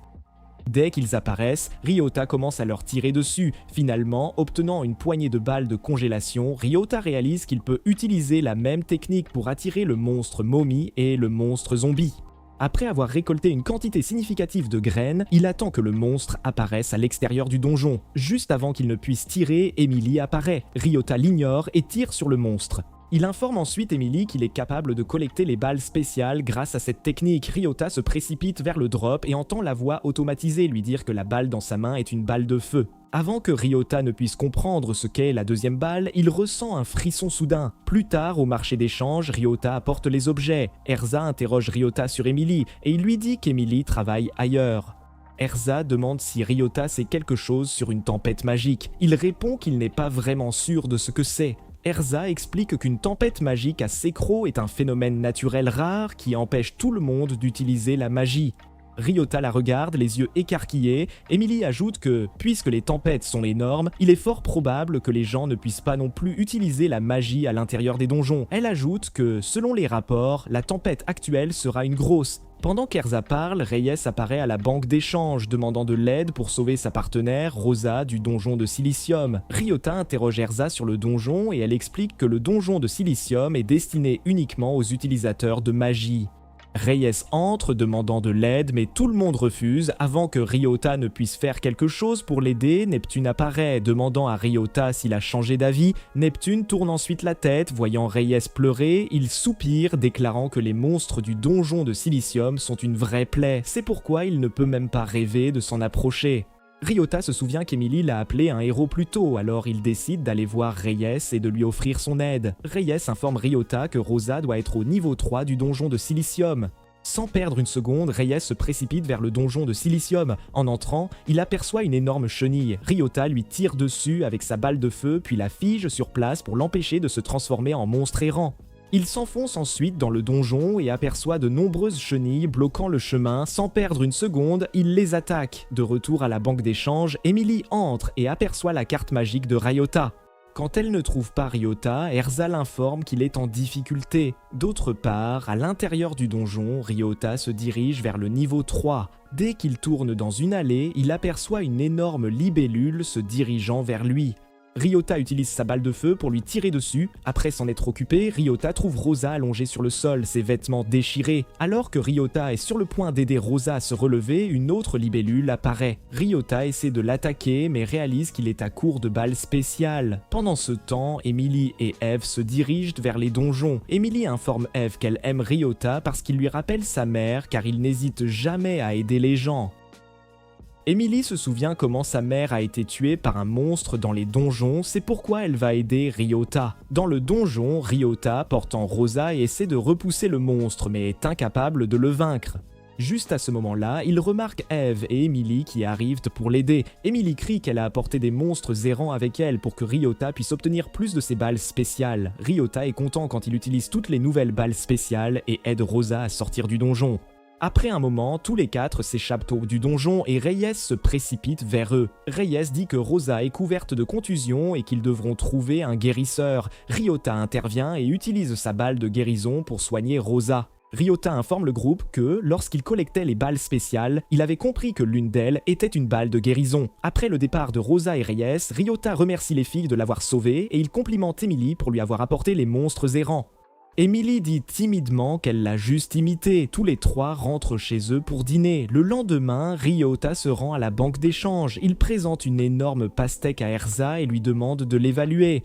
Dès qu'ils apparaissent, Ryota commence à leur tirer dessus. Finalement, obtenant une poignée de balles de congélation, Ryota réalise qu'il peut utiliser la même technique pour attirer le monstre momie et le monstre zombie. Après avoir récolté une quantité significative de graines, il attend que le monstre apparaisse à l'extérieur du donjon. Juste avant qu'il ne puisse tirer, Emily apparaît. Ryota l'ignore et tire sur le monstre. Il informe ensuite Emily qu'il est capable de collecter les balles spéciales grâce à cette technique. Ryota se précipite vers le drop et entend la voix automatisée lui dire que la balle dans sa main est une balle de feu. Avant que Ryota ne puisse comprendre ce qu'est la deuxième balle, il ressent un frisson soudain. Plus tard, au marché d'échange, Ryota apporte les objets. Erza interroge Ryota sur Emily et il lui dit qu'Emily travaille ailleurs. Erza demande si Ryota sait quelque chose sur une tempête magique. Il répond qu'il n'est pas vraiment sûr de ce que c'est. Erza explique qu'une tempête magique à Sekro est un phénomène naturel rare qui empêche tout le monde d'utiliser la magie. Ryota la regarde, les yeux écarquillés. Emily ajoute que, puisque les tempêtes sont les normes, il est fort probable que les gens ne puissent pas non plus utiliser la magie à l'intérieur des donjons. Elle ajoute que, selon les rapports, la tempête actuelle sera une grosse. Pendant qu'Erza parle, Reyes apparaît à la banque d'échange, demandant de l'aide pour sauver sa partenaire, Rosa, du donjon de Silicium. Ryota interroge Erza sur le donjon et elle explique que le donjon de Silicium est destiné uniquement aux utilisateurs de magie. Reyes entre, demandant de l'aide, mais tout le monde refuse. Avant que Ryota ne puisse faire quelque chose pour l'aider, Neptune apparaît, demandant à Ryota s'il a changé d'avis. Neptune tourne ensuite la tête, voyant Reyes pleurer, il soupire, déclarant que les monstres du donjon de Silicium sont une vraie plaie. C'est pourquoi il ne peut même pas rêver de s'en approcher. Ryota se souvient qu'Emily l'a appelé un héros plus tôt, alors il décide d'aller voir Reyes et de lui offrir son aide. Reyes informe Ryota que Rosa doit être au niveau 3 du donjon de Silicium. Sans perdre une seconde, Reyes se précipite vers le donjon de Silicium. En entrant, il aperçoit une énorme chenille. Ryota lui tire dessus avec sa balle de feu, puis la fige sur place pour l'empêcher de se transformer en monstre errant. Il s'enfonce ensuite dans le donjon et aperçoit de nombreuses chenilles bloquant le chemin. Sans perdre une seconde, il les attaque. De retour à la banque d'échange, Emily entre et aperçoit la carte magique de Ryota. Quand elle ne trouve pas Ryota, Erza l'informe qu'il est en difficulté. D'autre part, à l'intérieur du donjon, Ryota se dirige vers le niveau 3. Dès qu'il tourne dans une allée, il aperçoit une énorme libellule se dirigeant vers lui. Ryota utilise sa balle de feu pour lui tirer dessus. Après s'en être occupé, Ryota trouve Rosa allongée sur le sol, ses vêtements déchirés. Alors que Ryota est sur le point d'aider Rosa à se relever, une autre libellule apparaît. Ryota essaie de l'attaquer, mais réalise qu'il est à court de balles spéciales. Pendant ce temps, Emily et Eve se dirigent vers les donjons. Emily informe Eve qu'elle aime Ryota parce qu'il lui rappelle sa mère, car il n'hésite jamais à aider les gens. Emily se souvient comment sa mère a été tuée par un monstre dans les donjons, c'est pourquoi elle va aider Ryota. Dans le donjon, Ryota portant Rosa et essaie de repousser le monstre, mais est incapable de le vaincre. Juste à ce moment-là, il remarque Eve et Emily qui arrivent pour l'aider. Emily crie qu'elle a apporté des monstres errants avec elle pour que Ryota puisse obtenir plus de ses balles spéciales. Ryota est content quand il utilise toutes les nouvelles balles spéciales et aide Rosa à sortir du donjon. Après un moment, tous les quatre s'échappent du donjon et Reyes se précipite vers eux. Reyes dit que Rosa est couverte de contusions et qu'ils devront trouver un guérisseur. Ryota intervient et utilise sa balle de guérison pour soigner Rosa. Ryota informe le groupe que, lorsqu'il collectait les balles spéciales, il avait compris que l'une d'elles était une balle de guérison. Après le départ de Rosa et Reyes, Ryota remercie les filles de l'avoir sauvée et il complimente Emily pour lui avoir apporté les monstres errants. Emily dit timidement qu'elle l'a juste imité. Tous les trois rentrent chez eux pour dîner. Le lendemain, Ryota se rend à la banque d'échange. Il présente une énorme pastèque à Erza et lui demande de l'évaluer.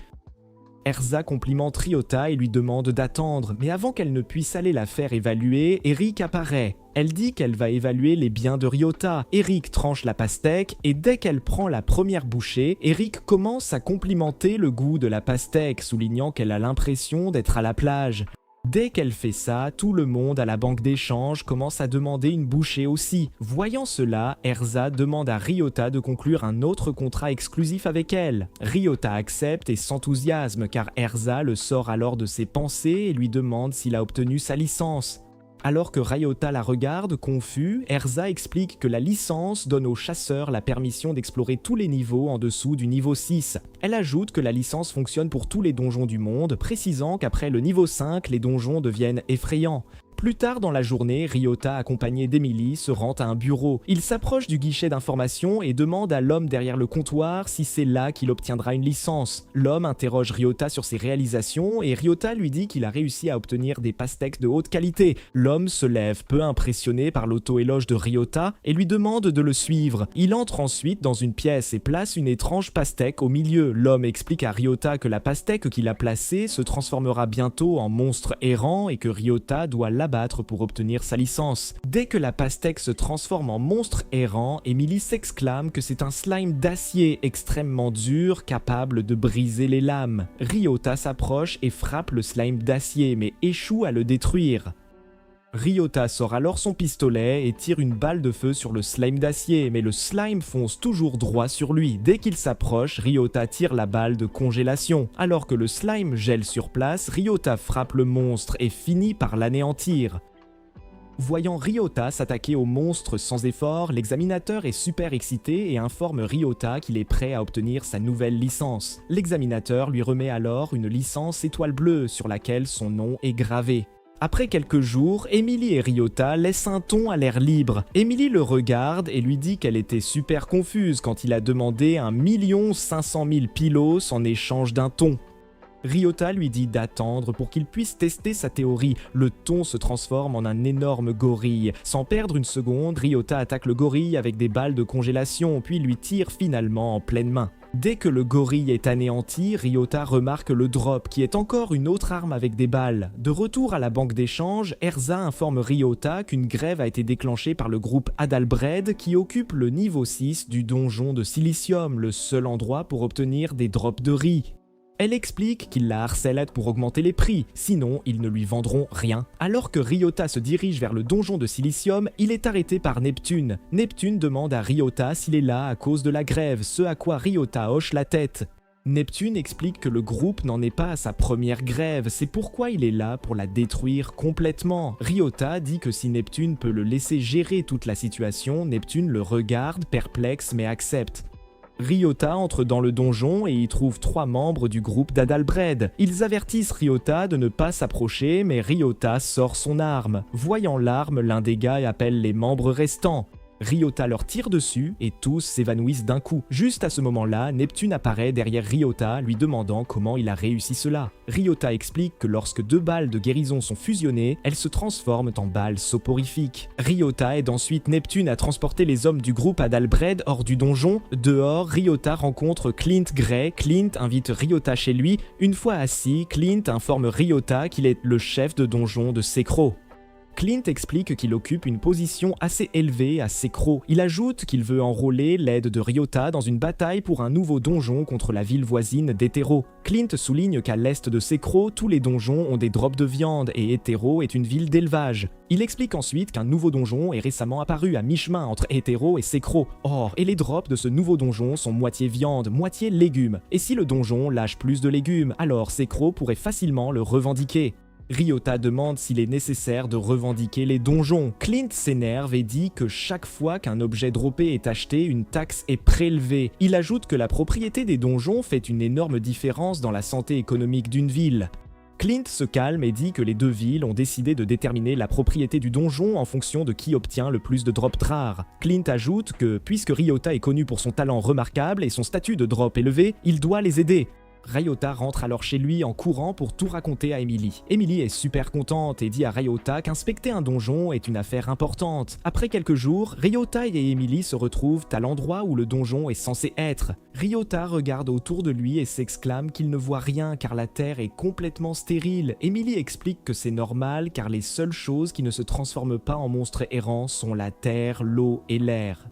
Erza complimente Ryota et lui demande d'attendre, mais avant qu'elle ne puisse aller la faire évaluer, Eric apparaît. Elle dit qu'elle va évaluer les biens de Ryota. Eric tranche la pastèque et dès qu'elle prend la première bouchée, Eric commence à complimenter le goût de la pastèque, soulignant qu'elle a l'impression d'être à la plage. Dès qu'elle fait ça, tout le monde à la banque d'échange commence à demander une bouchée aussi. Voyant cela, Erza demande à Ryota de conclure un autre contrat exclusif avec elle. Ryota accepte et s'enthousiasme car Erza le sort alors de ses pensées et lui demande s'il a obtenu sa licence. Alors que Ryota la regarde, confus, Erza explique que la licence donne aux chasseurs la permission d'explorer tous les niveaux en dessous du niveau 6. Elle ajoute que la licence fonctionne pour tous les donjons du monde, précisant qu'après le niveau 5, les donjons deviennent effrayants. Plus tard dans la journée, Ryota, accompagné d'Emily, se rend à un bureau. Il s'approche du guichet d'information et demande à l'homme derrière le comptoir si c'est là qu'il obtiendra une licence. L'homme interroge Ryota sur ses réalisations et Ryota lui dit qu'il a réussi à obtenir des pastèques de haute qualité. L'homme se lève peu impressionné par l'auto-éloge de Ryota et lui demande de le suivre. Il entre ensuite dans une pièce et place une étrange pastèque au milieu. L'homme explique à Ryota que la pastèque qu'il a placée se transformera bientôt en monstre errant et que Ryota doit l'abattre pour obtenir sa licence. Dès que la pastèque se transforme en monstre errant, Emily s'exclame que c'est un slime d'acier extrêmement dur, capable de briser les lames. Ryota s'approche et frappe le slime d'acier, mais échoue à le détruire. Ryota sort alors son pistolet et tire une balle de feu sur le slime d'acier, mais le slime fonce toujours droit sur lui. Dès qu'il s'approche, Ryota tire la balle de congélation. Alors que le slime gèle sur place, Ryota frappe le monstre et finit par l'anéantir. Voyant Ryota s'attaquer au monstre sans effort, l'examinateur est super excité et informe Ryota qu'il est prêt à obtenir sa nouvelle licence. L'examinateur lui remet alors une licence étoile bleue sur laquelle son nom est gravé. Après quelques jours, Emily et Ryota laissent un thon à l'air libre. Emily le regarde et lui dit qu'elle était super confuse quand il a demandé 1 500 000 pylos en échange d'un thon. Ryota lui dit d'attendre pour qu'il puisse tester sa théorie. Le thon se transforme en un énorme gorille. Sans perdre une seconde, Ryota attaque le gorille avec des balles de congélation, puis lui tire finalement en pleine main. Dès que le gorille est anéanti, Ryota remarque le drop, qui est encore une autre arme avec des balles. De retour à la banque d'échange, Erza informe Ryota qu'une grève a été déclenchée par le groupe Adalbred qui occupe le niveau 6 du donjon de Silicium, le seul endroit pour obtenir des drops de riz. Elle explique qu'il la harcèle pour augmenter les prix, sinon ils ne lui vendront rien. Alors que Ryota se dirige vers le donjon de Silicium, il est arrêté par Neptune. Neptune demande à Ryota s'il est là à cause de la grève, ce à quoi Ryota hoche la tête. Neptune explique que le groupe n'en est pas à sa première grève, c'est pourquoi il est là pour la détruire complètement. Ryota dit que si Neptune peut le laisser gérer toute la situation, Neptune le regarde, perplexe mais accepte. Ryota entre dans le donjon et y trouve 3 membres du groupe d'Adalbred. Ils avertissent Ryota de ne pas s'approcher, mais Ryota sort son arme. Voyant l'arme, l'un des gars appelle les membres restants. Ryota leur tire dessus et tous s'évanouissent d'un coup. Juste à ce moment-là, Neptune apparaît derrière Ryota, lui demandant comment il a réussi cela. Ryota explique que lorsque 2 balles de guérison sont fusionnées, elles se transforment en balles soporifiques. Ryota aide ensuite Neptune à transporter les hommes du groupe Adalbred hors du donjon. Dehors, Ryota rencontre Clint Gray. Clint invite Ryota chez lui. Une fois assis, Clint informe Ryota qu'il est le chef de donjon de Sekro. Clint explique qu'il occupe une position assez élevée à Sekro. Il ajoute qu'il veut enrôler l'aide de Ryota dans une bataille pour un nouveau donjon contre la ville voisine d'Hétéro. Clint souligne qu'à l'est de Sekro, tous les donjons ont des drops de viande et Hétéro est une ville d'élevage. Il explique ensuite qu'un nouveau donjon est récemment apparu à mi-chemin entre Hétéro et Sekro. Or, et les drops de ce nouveau donjon sont moitié viande, moitié légumes. Et si le donjon lâche plus de légumes, alors Sekro pourrait facilement le revendiquer. Ryota demande s'il est nécessaire de revendiquer les donjons. Clint s'énerve et dit que chaque fois qu'un objet droppé est acheté, une taxe est prélevée. Il ajoute que la propriété des donjons fait une énorme différence dans la santé économique d'une ville. Clint se calme et dit que les 2 villes ont décidé de déterminer la propriété du donjon en fonction de qui obtient le plus de drops rares. Clint ajoute que, puisque Ryota est connu pour son talent remarquable et son statut de drop élevé, il doit les aider. Ryota rentre alors chez lui en courant pour tout raconter à Emily. Emily est super contente et dit à Ryota qu'inspecter un donjon est une affaire importante. Après quelques jours, Ryota et Emily se retrouvent à l'endroit où le donjon est censé être. Ryota regarde autour de lui et s'exclame qu'il ne voit rien car la terre est complètement stérile. Emily explique que c'est normal car les seules choses qui ne se transforment pas en monstres errants sont la terre, l'eau et l'air.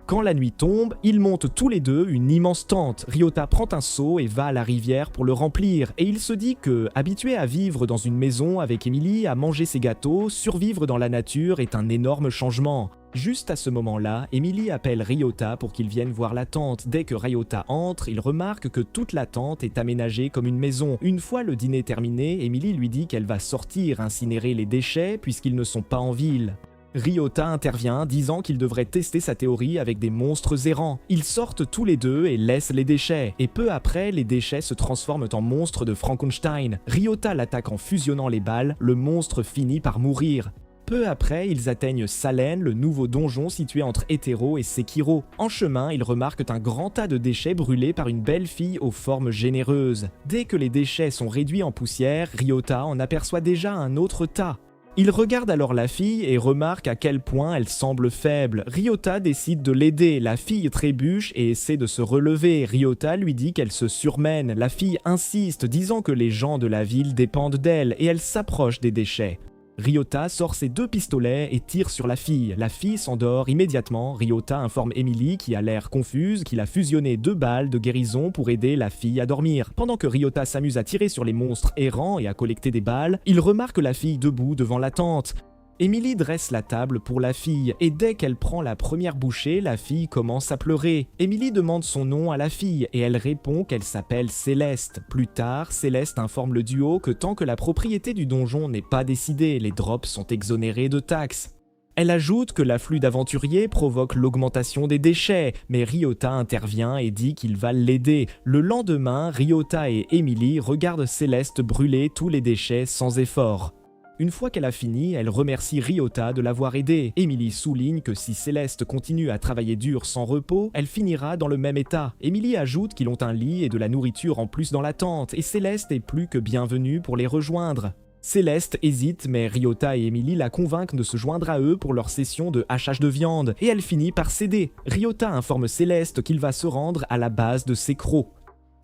Quand la nuit tombe, ils montent tous les deux une immense tente. Ryota prend un seau et va à la rivière pour le remplir. Et il se dit que, habitué à vivre dans une maison avec Emily, à manger ses gâteaux, survivre dans la nature est un énorme changement. Juste à ce moment-là, Emily appelle Ryota pour qu'il vienne voir la tente. Dès que Ryota entre, il remarque que toute la tente est aménagée comme une maison. Une fois le dîner terminé, Emily lui dit qu'elle va sortir incinérer les déchets puisqu'ils ne sont pas en ville. Ryota intervient, disant qu'il devrait tester sa théorie avec des monstres errants. Ils sortent tous les deux et laissent les déchets. Et peu après, les déchets se transforment en monstres de Frankenstein. Ryota l'attaque en fusionnant les balles, le monstre finit par mourir. Peu après, ils atteignent Salen, le nouveau donjon situé entre Hetero et Sekiro. En chemin, ils remarquent un grand tas de déchets brûlés par une belle fille aux formes généreuses. Dès que les déchets sont réduits en poussière, Ryota en aperçoit déjà un autre tas. Il regarde alors la fille et remarque à quel point elle semble faible. Ryota décide de l'aider, la fille trébuche et essaie de se relever. Ryota lui dit qu'elle se surmène, la fille insiste, disant que les gens de la ville dépendent d'elle et elle s'approche des déchets. Ryota sort ses 2 pistolets et tire sur la fille. La fille s'endort immédiatement. Ryota informe Emily, qui a l'air confuse, qu'il a fusionné 2 balles de guérison pour aider la fille à dormir. Pendant que Ryota s'amuse à tirer sur les monstres errants et à collecter des balles, il remarque la fille debout devant la tente. Emily dresse la table pour la fille, et dès qu'elle prend la première bouchée, la fille commence à pleurer. Emily demande son nom à la fille, et elle répond qu'elle s'appelle Céleste. Plus tard, Céleste informe le duo que tant que la propriété du donjon n'est pas décidée, les drops sont exonérés de taxes. Elle ajoute que l'afflux d'aventuriers provoque l'augmentation des déchets, mais Ryota intervient et dit qu'il va l'aider. Le lendemain, Ryota et Emily regardent Céleste brûler tous les déchets sans effort. Une fois qu'elle a fini, elle remercie Ryota de l'avoir aidée. Emily souligne que si Céleste continue à travailler dur sans repos, elle finira dans le même état. Emily ajoute qu'ils ont un lit et de la nourriture en plus dans la tente, et Céleste est plus que bienvenue pour les rejoindre. Céleste hésite, mais Ryota et Emily la convainquent de se joindre à eux pour leur session de hachage de viande, et elle finit par céder. Ryota informe Céleste qu'il va se rendre à la base de ses crocs.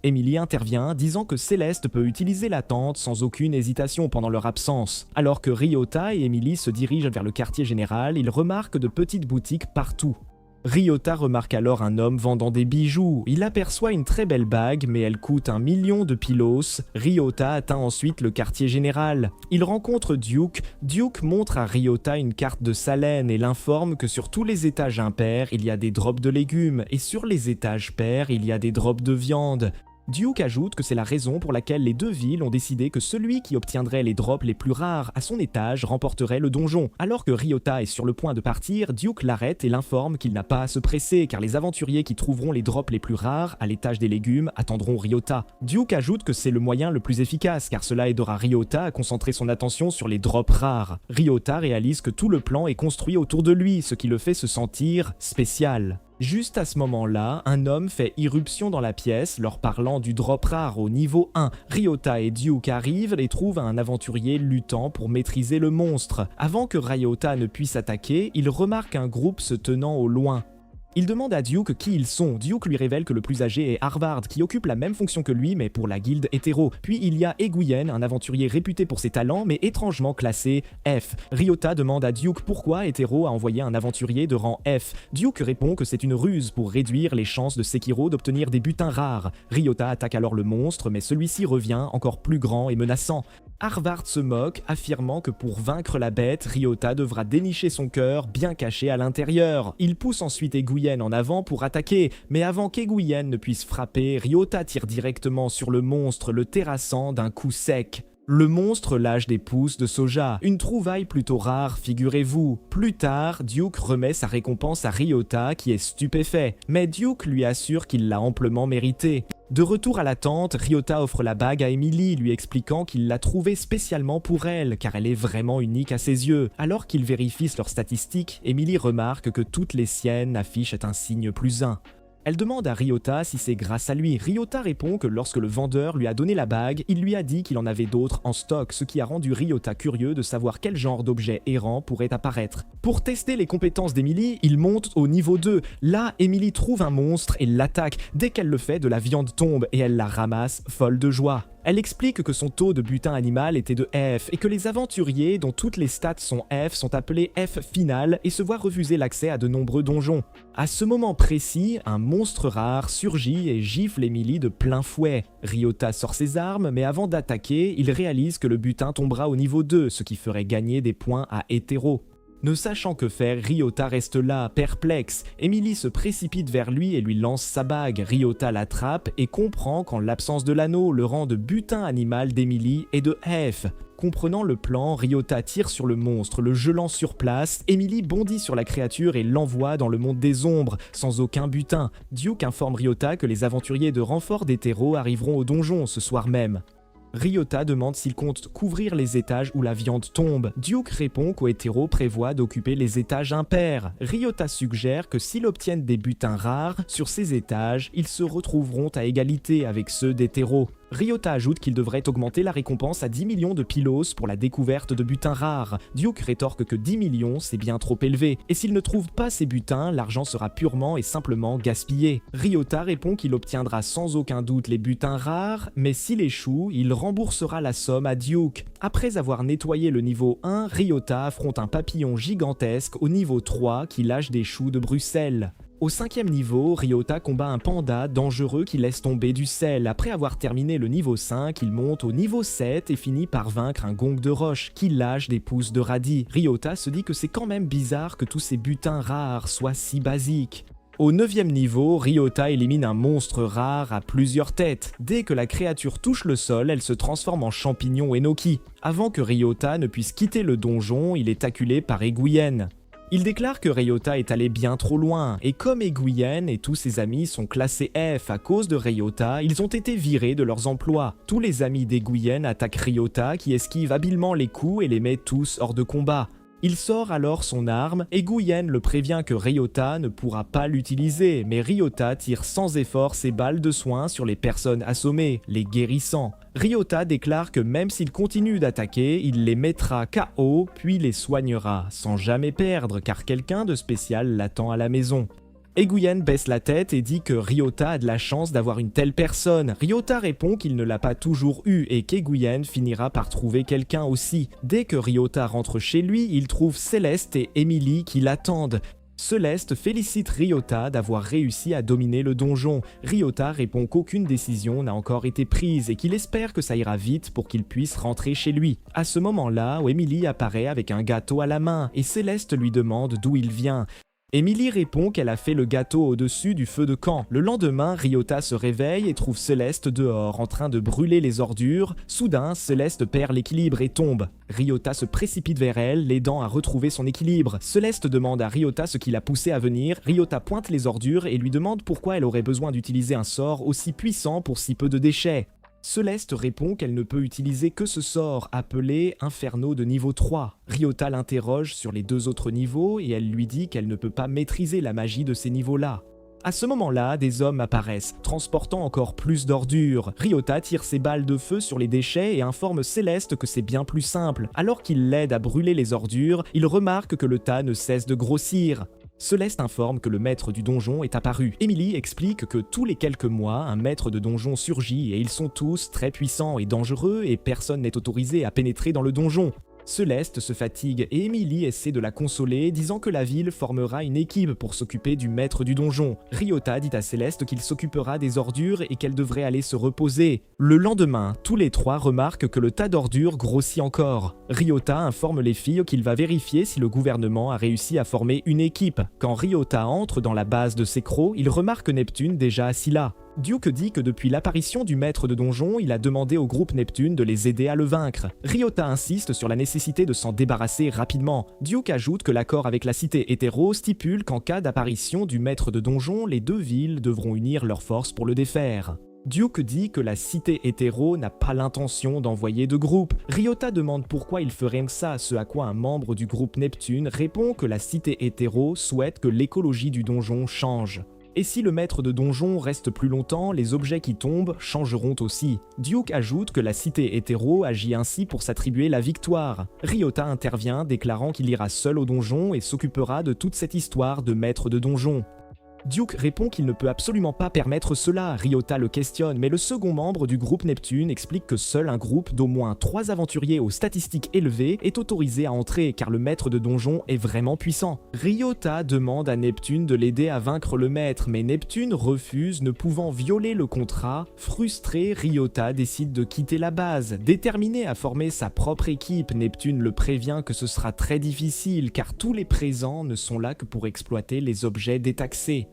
Emily intervient, disant que Céleste peut utiliser la tente sans aucune hésitation pendant leur absence. Alors que Ryota et Emily se dirigent vers le quartier général, ils remarquent de petites boutiques partout. Ryota remarque alors un homme vendant des bijoux. Il aperçoit une très belle bague, mais elle coûte 1 million de pilos. Ryota atteint ensuite le quartier général. Il rencontre Duke. Duke montre à Ryota une carte de Salen et l'informe que sur tous les étages impairs, il y a des drops de légumes, et sur les étages pairs, il y a des drops de viande. Duke ajoute que c'est la raison pour laquelle les 2 villes ont décidé que celui qui obtiendrait les drops les plus rares à son étage remporterait le donjon. Alors que Ryota est sur le point de partir, Duke l'arrête et l'informe qu'il n'a pas à se presser car les aventuriers qui trouveront les drops les plus rares à l'étage des légumes attendront Ryota. Duke ajoute que c'est le moyen le plus efficace car cela aidera Ryota à concentrer son attention sur les drops rares. Ryota réalise que tout le plan est construit autour de lui, ce qui le fait se sentir spécial. Juste à ce moment-là, un homme fait irruption dans la pièce, leur parlant du drop rare au niveau 1. Ryota et Duke arrivent et trouvent un aventurier luttant pour maîtriser le monstre. Avant que Ryota ne puisse attaquer, il remarque un groupe se tenant au loin. Il demande à Duke qui ils sont. Duke lui révèle que le plus âgé est Harvard, qui occupe la même fonction que lui, mais pour la guilde Hetero. Puis il y a Eguyen, un aventurier réputé pour ses talents, mais étrangement classé F. Ryota demande à Duke pourquoi Hetero a envoyé un aventurier de rang F. Duke répond que c'est une ruse pour réduire les chances de Sekiro d'obtenir des butins rares. Ryota attaque alors le monstre, mais celui-ci revient encore plus grand et menaçant. Harvard se moque, affirmant que pour vaincre la bête, Ryota devra dénicher son cœur bien caché à l'intérieur. Il pousse ensuite Eguyen en avant pour attaquer, mais avant qu'Eguyen ne puisse frapper, Ryota tire directement sur le monstre, le terrassant d'un coup sec. Le monstre lâche des pousses de soja, une trouvaille plutôt rare, figurez-vous. Plus tard, Duke remet sa récompense à Ryota qui est stupéfait, mais Duke lui assure qu'il l'a amplement mérité. De retour à la tente, Ryota offre la bague à Emily, lui expliquant qu'il l'a trouvée spécialement pour elle, car elle est vraiment unique à ses yeux. Alors qu'ils vérifient leurs statistiques, Emily remarque que toutes les siennes affichent un signe +1. Elle demande à Ryota si c'est grâce à lui. Ryota répond que lorsque le vendeur lui a donné la bague, il lui a dit qu'il en avait d'autres en stock, ce qui a rendu Ryota curieux de savoir quel genre d'objet errant pourrait apparaître. Pour tester les compétences d'Emily, il monte au niveau 2. Là, Emily trouve un monstre et l'attaque. Dès qu'elle le fait, de la viande tombe et elle la ramasse, folle de joie. Elle explique que son taux de butin animal était de F et que les aventuriers dont toutes les stats sont F sont appelés F final et se voient refuser l'accès à de nombreux donjons. À ce moment précis, un monstre rare surgit et gifle Emily de plein fouet. Ryota sort ses armes, mais avant d'attaquer, il réalise que le butin tombera au niveau 2, ce qui ferait gagner des points à Hetero. Ne sachant que faire, Ryota reste là, perplexe. Emily se précipite vers lui et lui lance sa bague. Ryota l'attrape et comprend qu'en l'absence de l'anneau, le rang de butin animal d'Emily est de F. comprenant le plan, Ryota tire sur le monstre, le gelant sur place. Emily bondit sur la créature et l'envoie dans le monde des ombres, sans aucun butin. Duke informe Ryota que les aventuriers de renfort d'Hétéro arriveront au donjon ce soir même. Ryota demande s'il compte couvrir les étages où la viande tombe. Duke répond qu'Hétéro prévoit d'occuper les étages impairs. Ryota suggère que s'ils obtiennent des butins rares sur ces étages, ils se retrouveront à égalité avec ceux d'Hétéro. Ryota ajoute qu'il devrait augmenter la récompense à 10 millions de pilos pour la découverte de butins rares. Duke rétorque que 10 millions c'est bien trop élevé, et s'il ne trouve pas ces butins, l'argent sera purement et simplement gaspillé. Ryota répond qu'il obtiendra sans aucun doute les butins rares, mais s'il échoue, il remboursera la somme à Duke. Après avoir nettoyé le niveau 1, Ryota affronte un papillon gigantesque au niveau 3 qui lâche des choux de Bruxelles. Au 5e niveau, Ryota combat un panda dangereux qui laisse tomber du sel. Après avoir terminé le niveau 5, il monte au niveau 7 et finit par vaincre un gong de roche qui lâche des pousses de radis. Ryota se dit que c'est quand même bizarre que tous ces butins rares soient si basiques. Au 9e niveau, Ryota élimine un monstre rare à plusieurs têtes. Dès que la créature touche le sol, elle se transforme en champignon Enoki. Avant que Ryota ne puisse quitter le donjon, il est acculé par Eguyen. Il déclare que Ryota est allé bien trop loin, et comme Eguyen et tous ses amis sont classés F à cause de Ryota, ils ont été virés de leurs emplois. Tous les amis d'Eguyen attaquent Ryota qui esquive habilement les coups et les met tous hors de combat. Il sort alors son arme, et Eguyen le prévient que Ryota ne pourra pas l'utiliser, mais Ryota tire sans effort ses balles de soin sur les personnes assommées, les guérissant. Ryota déclare que même s'il continue d'attaquer, il les mettra KO puis les soignera, sans jamais perdre car quelqu'un de spécial l'attend à la maison. Eguyen baisse la tête et dit que Ryota a de la chance d'avoir une telle personne. Ryota répond qu'il ne l'a pas toujours eu et qu'Eguyen finira par trouver quelqu'un aussi. Dès que Ryota rentre chez lui, il trouve Céleste et Emily qui l'attendent. Céleste félicite Ryota d'avoir réussi à dominer le donjon. Ryota répond qu'aucune décision n'a encore été prise et qu'il espère que ça ira vite pour qu'il puisse rentrer chez lui. À ce moment-là, Emily apparaît avec un gâteau à la main et Céleste lui demande d'où il vient. Emily répond qu'elle a fait le gâteau au-dessus du feu de camp. Le lendemain, Ryota se réveille et trouve Céleste dehors en train de brûler les ordures. Soudain, Céleste perd l'équilibre et tombe. Ryota se précipite vers elle, l'aidant à retrouver son équilibre. Céleste demande à Ryota ce qui l'a poussé à venir. Ryota pointe les ordures et lui demande pourquoi elle aurait besoin d'utiliser un sort aussi puissant pour si peu de déchets. Céleste répond qu'elle ne peut utiliser que ce sort, appelé Inferno de niveau 3. Ryota l'interroge sur les deux autres niveaux et elle lui dit qu'elle ne peut pas maîtriser la magie de ces niveaux-là. À ce moment-là, des hommes apparaissent, transportant encore plus d'ordures. Ryota tire ses balles de feu sur les déchets et informe Céleste que c'est bien plus simple. Alors qu'il l'aide à brûler les ordures, il remarque que le tas ne cesse de grossir. Céleste informe que le maître du donjon est apparu. Emily explique que tous les quelques mois, un maître de donjon surgit et ils sont tous très puissants et dangereux et personne n'est autorisé à pénétrer dans le donjon. Céleste se fatigue et Emily essaie de la consoler, disant que la ville formera une équipe pour s'occuper du maître du donjon. Ryota dit à Céleste qu'il s'occupera des ordures et qu'elle devrait aller se reposer. Le lendemain, tous les trois remarquent que le tas d'ordures grossit encore. Ryota informe les filles qu'il va vérifier si le gouvernement a réussi à former une équipe. Quand Ryota entre dans la base de Sekro, il remarque Neptune déjà assis là. Duke dit que depuis l'apparition du maître de donjon, il a demandé au groupe Neptune de les aider à le vaincre. Ryota insiste sur la nécessité de s'en débarrasser rapidement. Duke ajoute que l'accord avec la cité Hétéro stipule qu'en cas d'apparition du maître de donjon, les deux villes devront unir leurs forces pour le défaire. Duke dit que la cité Hétéro n'a pas l'intention d'envoyer de groupe. Ryota demande pourquoi il ferait ça, ce à quoi un membre du groupe Neptune répond que la cité Hétéro souhaite que l'écologie du donjon change. Et si le maître de donjon reste plus longtemps, les objets qui tombent changeront aussi. Duke ajoute que la cité Hétéro agit ainsi pour s'attribuer la victoire. Ryota intervient, déclarant qu'il ira seul au donjon et s'occupera de toute cette histoire de maître de donjon. Duke répond qu'il ne peut absolument pas permettre cela. Ryota le questionne, mais le second membre du groupe Neptune explique que seul un groupe d'au moins 3 aventuriers aux statistiques élevées est autorisé à entrer car le maître de donjon est vraiment puissant. Ryota demande à Neptune de l'aider à vaincre le maître, mais Neptune refuse, ne pouvant violer le contrat. Frustré, Ryota décide de quitter la base. Déterminé à former sa propre équipe, Neptune le prévient que ce sera très difficile car tous les présents ne sont là que pour exploiter les objets détaxés.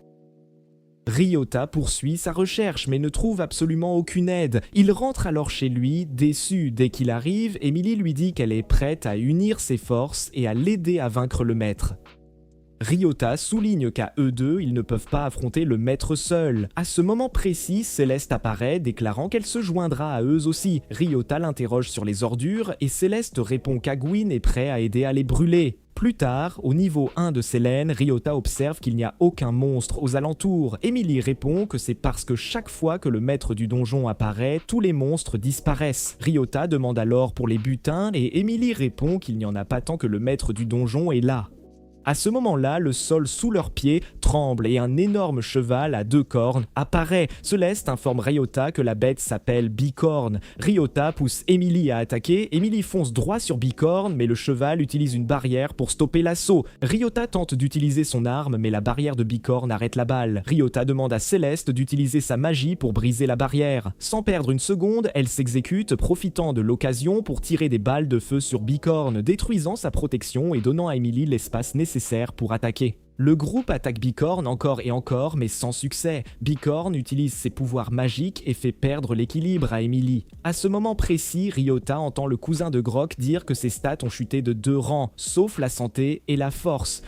Ryota poursuit sa recherche mais ne trouve absolument aucune aide. Il rentre alors chez lui, déçu. Dès qu'il arrive, Emily lui dit qu'elle est prête à unir ses forces et à l'aider à vaincre le maître. Ryota souligne qu'à eux deux, ils ne peuvent pas affronter le maître seul. À ce moment précis, Céleste apparaît, déclarant qu'elle se joindra à eux aussi. Ryota l'interroge sur les ordures et Céleste répond qu'Agwin est prêt à aider à les brûler. Plus tard, au niveau 1 de Selene, Ryota observe qu'il n'y a aucun monstre aux alentours. Emily répond que c'est parce que chaque fois que le maître du donjon apparaît, tous les monstres disparaissent. Ryota demande alors pour les butins et Emily répond qu'il n'y en a pas tant que le maître du donjon est là. À ce moment-là, le sol sous leurs pieds tremble et un énorme cheval à 2 cornes apparaît. Céleste informe Ryota que la bête s'appelle Bicorne. Ryota pousse Emily à attaquer. Emily fonce droit sur Bicorne, mais le cheval utilise une barrière pour stopper l'assaut. Ryota tente d'utiliser son arme, mais la barrière de Bicorne arrête la balle. Ryota demande à Céleste d'utiliser sa magie pour briser la barrière. Sans perdre une seconde, elle s'exécute, profitant de l'occasion pour tirer des balles de feu sur Bicorne, détruisant sa protection et donnant à Emily l'espace nécessaire pour attaquer. Le groupe attaque Bicorne encore et encore, mais sans succès. Bicorne utilise ses pouvoirs magiques et fait perdre l'équilibre à Emily. À ce moment précis, Ryota entend le cousin de Grock dire que ses stats ont chuté de 2 rangs, sauf la santé et la force.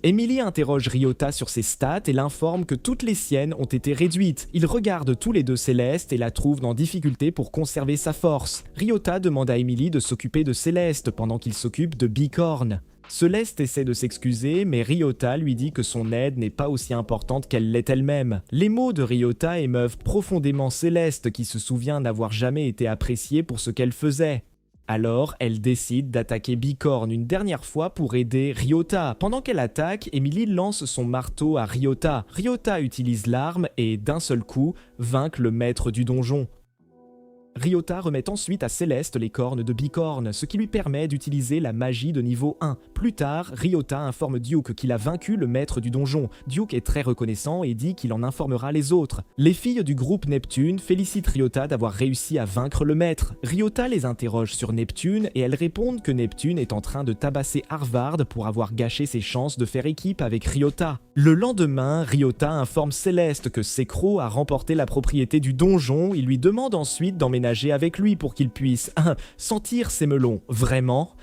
Emily interroge Ryota sur ses stats et l'informe que toutes les siennes ont été réduites. Ils regardent tous les deux Céleste et la trouvent en difficulté pour conserver sa force. Ryota demande à Emily de s'occuper de Céleste pendant qu'il s'occupe de Bicorne. Céleste essaie de s'excuser, mais Ryota lui dit que son aide n'est pas aussi importante qu'elle l'est elle-même. Les mots de Ryota émeuvent profondément Céleste, qui se souvient n'avoir jamais été appréciée pour ce qu'elle faisait. Alors, elle décide d'attaquer Bicorne une dernière fois pour aider Ryota. Pendant qu'elle attaque, Emily lance son marteau à Ryota. Ryota utilise l'arme et, d'un seul coup, vainc le maître du donjon. Ryota remet ensuite à Céleste les cornes de Bicorne, ce qui lui permet d'utiliser la magie de niveau 1. Plus tard, Ryota informe Duke qu'il a vaincu le maître du donjon. Duke est très reconnaissant et dit qu'il en informera les autres. Les filles du groupe Neptune félicitent Ryota d'avoir réussi à vaincre le maître. Ryota les interroge sur Neptune et elles répondent que Neptune est en train de tabasser Harvard pour avoir gâché ses chances de faire équipe avec Ryota. Le lendemain, Ryota informe Céleste que Sekro a remporté la propriété du donjon. Il lui demande ensuite d'emménager avec lui pour qu'il puisse sentir ses melons. Vraiment ?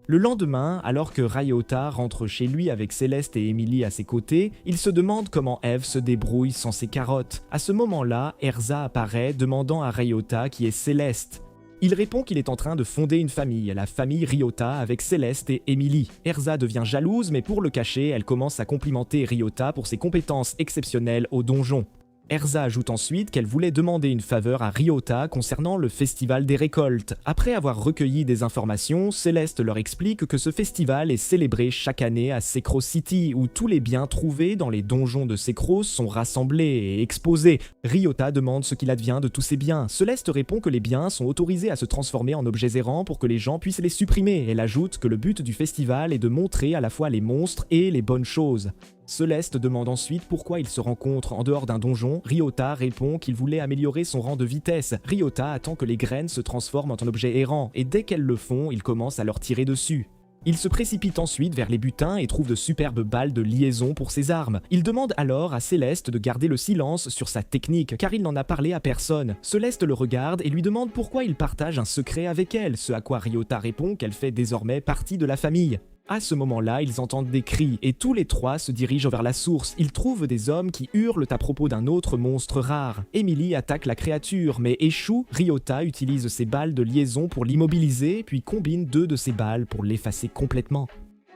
Le lendemain, alors que Ryota rentre chez lui avec Céleste et Emily à ses côtés, il se demande comment Eve se débrouille sans ses carottes. À ce moment-là, Erza apparaît demandant à Ryota qui est Céleste. Il répond qu'il est en train de fonder une famille, la famille Ryota avec Céleste et Emily. Erza devient jalouse, mais pour le cacher, elle commence à complimenter Ryota pour ses compétences exceptionnelles au donjon. Erza ajoute ensuite qu'elle voulait demander une faveur à Ryota concernant le festival des récoltes. Après avoir recueilli des informations, Céleste leur explique que ce festival est célébré chaque année à Sekro City, où tous les biens trouvés dans les donjons de Sekro sont rassemblés et exposés. Ryota demande ce qu'il advient de tous ces biens. Céleste répond que les biens sont autorisés à se transformer en objets errants pour que les gens puissent les supprimer. Elle ajoute que le but du festival est de montrer à la fois les monstres et les bonnes choses. Céleste demande ensuite pourquoi ils se rencontrent en dehors d'un donjon. Ryota répond qu'il voulait améliorer son rang de vitesse. Ryota attend que les graines se transforment en objets errants, et dès qu'elles le font, il commence à leur tirer dessus. Il se précipite ensuite vers les butins et trouve de superbes balles de liaison pour ses armes. Il demande alors à Céleste de garder le silence sur sa technique, car il n'en a parlé à personne. Céleste le regarde et lui demande pourquoi il partage un secret avec elle, ce à quoi Ryota répond qu'elle fait désormais partie de la famille. À ce moment-là, ils entendent des cris et tous les trois se dirigent vers la source. Ils trouvent des hommes qui hurlent à propos d'un autre monstre rare. Emily attaque la créature, mais échoue. Ryota utilise ses balles de liaison pour l'immobiliser, puis combine 2 de ses balles pour l'effacer complètement.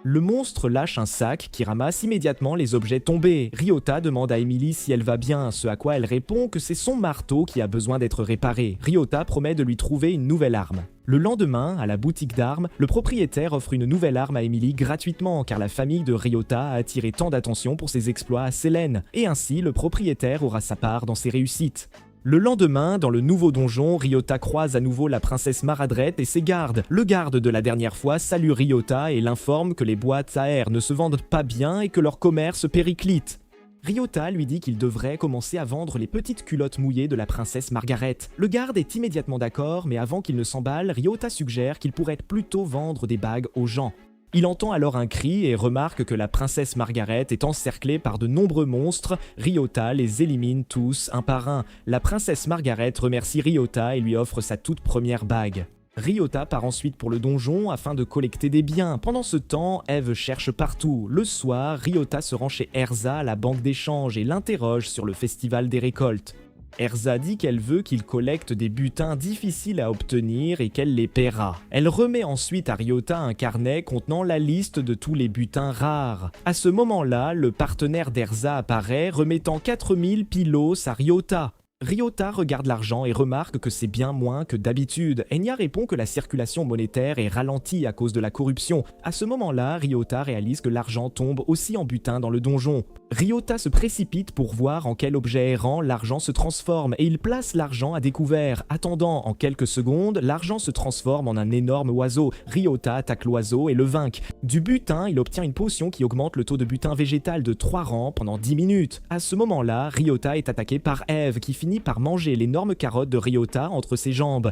Le monstre lâche un sac qui ramasse immédiatement les objets tombés. Ryota demande à Emily si elle va bien, ce à quoi elle répond que c'est son marteau qui a besoin d'être réparé. Ryota promet de lui trouver une nouvelle arme. Le lendemain, à la boutique d'armes, le propriétaire offre une nouvelle arme à Emily gratuitement car la famille de Ryota a attiré tant d'attention pour ses exploits à Selene, et ainsi le propriétaire aura sa part dans ses réussites. Le lendemain, dans le nouveau donjon, Ryota croise à nouveau la princesse Maradrette et ses gardes. Le garde de la dernière fois salue Ryota et l'informe que les boîtes à air ne se vendent pas bien et que leur commerce périclite. Ryota lui dit qu'il devrait commencer à vendre les petites culottes mouillées de la princesse Margaret. Le garde est immédiatement d'accord, mais avant qu'il ne s'emballe, Ryota suggère qu'il pourrait plutôt vendre des bagues aux gens. Il entend alors un cri et remarque que la princesse Margaret est encerclée par de nombreux monstres. Ryota les élimine tous un par un. La princesse Margaret remercie Ryota et lui offre sa toute première bague. Ryota part ensuite pour le donjon afin de collecter des biens. Pendant ce temps, Eve cherche partout. Le soir, Ryota se rend chez Erza à la banque d'échange et l'interroge sur le festival des récoltes. Erza dit qu'elle veut qu'il collecte des butins difficiles à obtenir et qu'elle les paiera. Elle remet ensuite à Ryota un carnet contenant la liste de tous les butins rares. À ce moment-là, le partenaire d'Erza apparaît, remettant 4000 pilos à Ryota. Ryota regarde l'argent et remarque que c'est bien moins que d'habitude. Enya répond que la circulation monétaire est ralentie à cause de la corruption. À ce moment-là, Ryota réalise que l'argent tombe aussi en butin dans le donjon. Ryota se précipite pour voir en quel objet errant l'argent se transforme et il place l'argent à découvert. Attendant en quelques secondes, l'argent se transforme en un énorme oiseau. Ryota attaque l'oiseau et le vainc. Du butin, il obtient une potion qui augmente le taux de butin végétal de 3 rangs pendant 10 minutes. À ce moment-là, Ryota est attaqué par Eve qui finit par manger l'énorme carotte de Ryota entre ses jambes.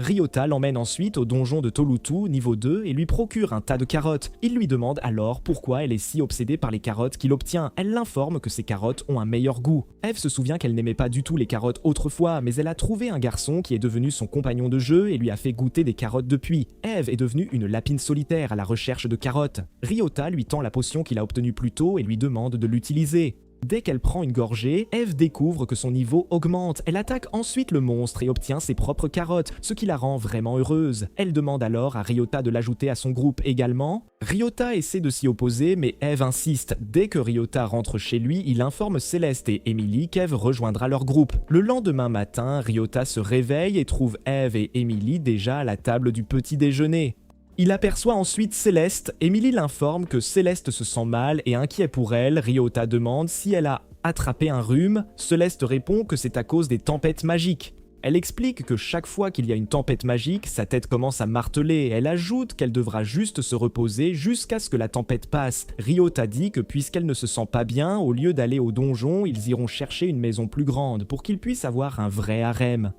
Ryota l'emmène ensuite au donjon de Tolutu, niveau 2, et lui procure un tas de carottes. Il lui demande alors pourquoi elle est si obsédée par les carottes qu'il obtient. Elle l'informe que ces carottes ont un meilleur goût. Eve se souvient qu'elle n'aimait pas du tout les carottes autrefois, mais elle a trouvé un garçon qui est devenu son compagnon de jeu et lui a fait goûter des carottes depuis. Eve est devenue une lapine solitaire à la recherche de carottes. Ryota lui tend la potion qu'il a obtenue plus tôt et lui demande de l'utiliser. Dès qu'elle prend une gorgée, Eve découvre que son niveau augmente. Elle attaque ensuite le monstre et obtient ses propres carottes, ce qui la rend vraiment heureuse. Elle demande alors à Ryota de l'ajouter à son groupe également. Ryota essaie de s'y opposer, mais Eve insiste. Dès que Ryota rentre chez lui, il informe Céleste et Emily qu'Eve rejoindra leur groupe. Le lendemain matin, Ryota se réveille et trouve Eve et Emily déjà à la table du petit déjeuner. Il aperçoit ensuite Céleste. Emily l'informe que Céleste se sent mal et inquiet pour elle. Ryota demande si elle a attrapé un rhume. Céleste répond que c'est à cause des tempêtes magiques. Elle explique que chaque fois qu'il y a une tempête magique, sa tête commence à marteler. Elle ajoute qu'elle devra juste se reposer jusqu'à ce que la tempête passe. Ryota dit que puisqu'elle ne se sent pas bien, au lieu d'aller au donjon, ils iront chercher une maison plus grande pour qu'ils puissent avoir un vrai harem.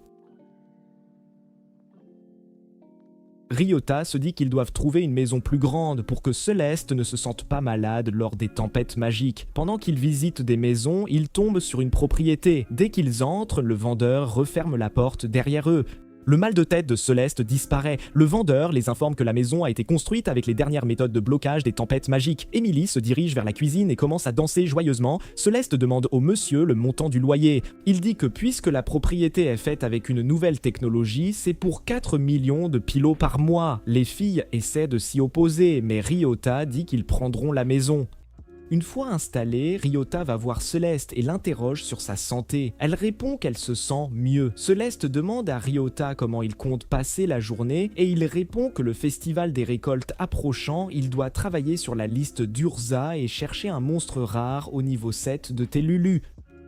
Ryota se dit qu'ils doivent trouver une maison plus grande pour que Céleste ne se sente pas malade lors des tempêtes magiques. Pendant qu'ils visitent des maisons, ils tombent sur une propriété. Dès qu'ils entrent, le vendeur referme la porte derrière eux. Le mal de tête de Céleste disparaît. Le vendeur les informe que la maison a été construite avec les dernières méthodes de blocage des tempêtes magiques. Emily se dirige vers la cuisine et commence à danser joyeusement. Céleste demande au monsieur le montant du loyer. Il dit que puisque la propriété est faite avec une nouvelle technologie, c'est pour 4 millions de pilos par mois. Les filles essaient de s'y opposer, mais Ryota dit qu'ils prendront la maison. Une fois installée, Ryota va voir Céleste et l'interroge sur sa santé. Elle répond qu'elle se sent mieux. Céleste demande à Ryota comment il compte passer la journée et il répond que le festival des récoltes approchant, il doit travailler sur la liste d'Urza et chercher un monstre rare au niveau 7 de Telulu.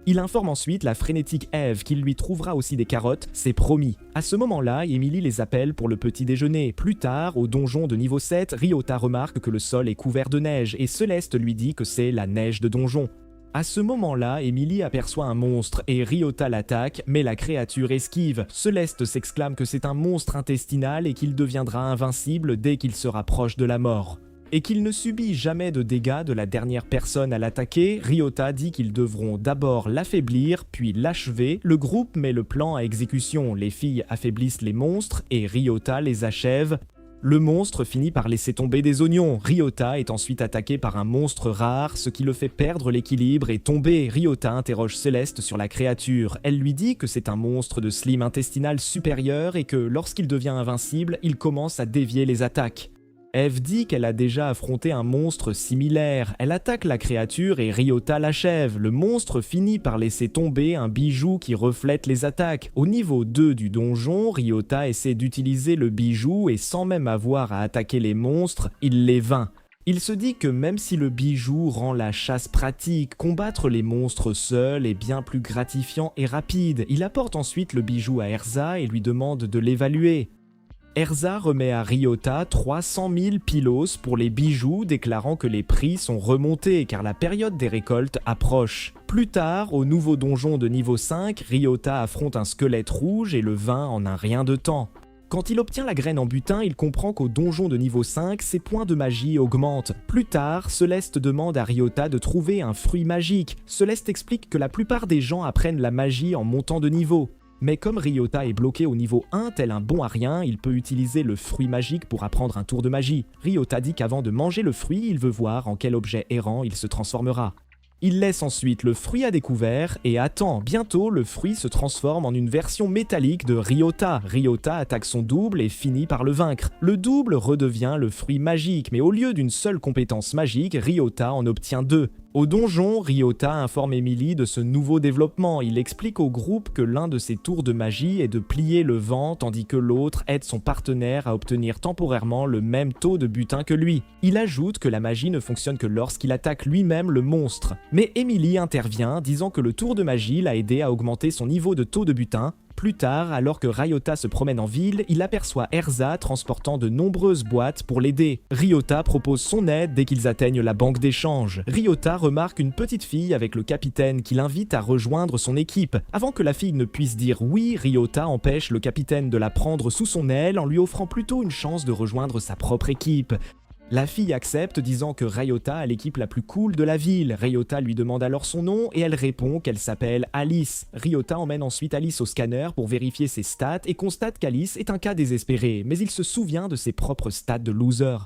Il informe ensuite la frénétique Eve qu'il lui trouvera aussi des carottes, c'est promis. À ce moment-là, Emily les appelle pour le petit déjeuner. Plus tard, au donjon de niveau 7, Ryota remarque que le sol est couvert de neige et Céleste lui dit que c'est la neige de donjon. À ce moment-là, Emily aperçoit un monstre et Ryota l'attaque, mais la créature esquive. Céleste s'exclame que c'est un monstre intestinal et qu'il deviendra invincible dès qu'il se rapproche de la mort. Et qu'il ne subit jamais de dégâts de la dernière personne à l'attaquer, Ryota dit qu'ils devront d'abord l'affaiblir, puis l'achever. Le groupe met le plan à exécution, les filles affaiblissent les monstres et Ryota les achève. Le monstre finit par laisser tomber des oignons. Ryota est ensuite attaqué par un monstre rare, ce qui le fait perdre l'équilibre et tomber. Ryota interroge Céleste sur la créature. Elle lui dit que c'est un monstre de slime intestinal supérieur et que lorsqu'il devient invincible, il commence à dévier les attaques. Eve dit qu'elle a déjà affronté un monstre similaire. Elle attaque la créature et Ryota l'achève. Le monstre finit par laisser tomber un bijou qui reflète les attaques. Au niveau 2 du donjon, Ryota essaie d'utiliser le bijou et sans même avoir à attaquer les monstres, il les vainc. Il se dit que même si le bijou rend la chasse pratique, combattre les monstres seul est bien plus gratifiant et rapide. Il apporte ensuite le bijou à Erza et lui demande de l'évaluer. Erza remet à Ryota 300 000 pilos pour les bijoux, déclarant que les prix sont remontés car la période des récoltes approche. Plus tard, au nouveau donjon de niveau 5, Ryota affronte un squelette rouge et le vainc en un rien de temps. Quand il obtient la graine en butin, il comprend qu'au donjon de niveau 5, ses points de magie augmentent. Plus tard, Céleste demande à Ryota de trouver un fruit magique. Céleste explique que la plupart des gens apprennent la magie en montant de niveau. Mais comme Ryota est bloqué au niveau 1 tel un bon à rien, il peut utiliser le fruit magique pour apprendre un tour de magie. Ryota dit qu'avant de manger le fruit, il veut voir en quel objet errant il se transformera. Il laisse ensuite le fruit à découvert et attend. Bientôt, le fruit se transforme en une version métallique de Ryota. Ryota attaque son double et finit par le vaincre. Le double redevient le fruit magique, mais au lieu d'une seule compétence magique, Ryota en obtient 2. Au donjon, Ryota informe Emily de ce nouveau développement. Il explique au groupe que l'un de ses tours de magie est de plier le vent, tandis que l'autre aide son partenaire à obtenir temporairement le même taux de butin que lui. Il ajoute que la magie ne fonctionne que lorsqu'il attaque lui-même le monstre. Mais Emily intervient, disant que le tour de magie l'a aidé à augmenter son niveau de taux de butin. Plus tard, alors que Ryota se promène en ville, il aperçoit Erza transportant de nombreuses boîtes pour l'aider. Ryota propose son aide dès qu'ils atteignent la banque d'échange. Ryota remarque une petite fille avec le capitaine qui l'invite à rejoindre son équipe. Avant que la fille ne puisse dire oui, Ryota empêche le capitaine de la prendre sous son aile en lui offrant plutôt une chance de rejoindre sa propre équipe. La fille accepte, disant que Ryota a l'équipe la plus cool de la ville. Ryota lui demande alors son nom et elle répond qu'elle s'appelle Alice. Ryota emmène ensuite Alice au scanner pour vérifier ses stats et constate qu'Alice est un cas désespéré, mais il se souvient de ses propres stats de loser.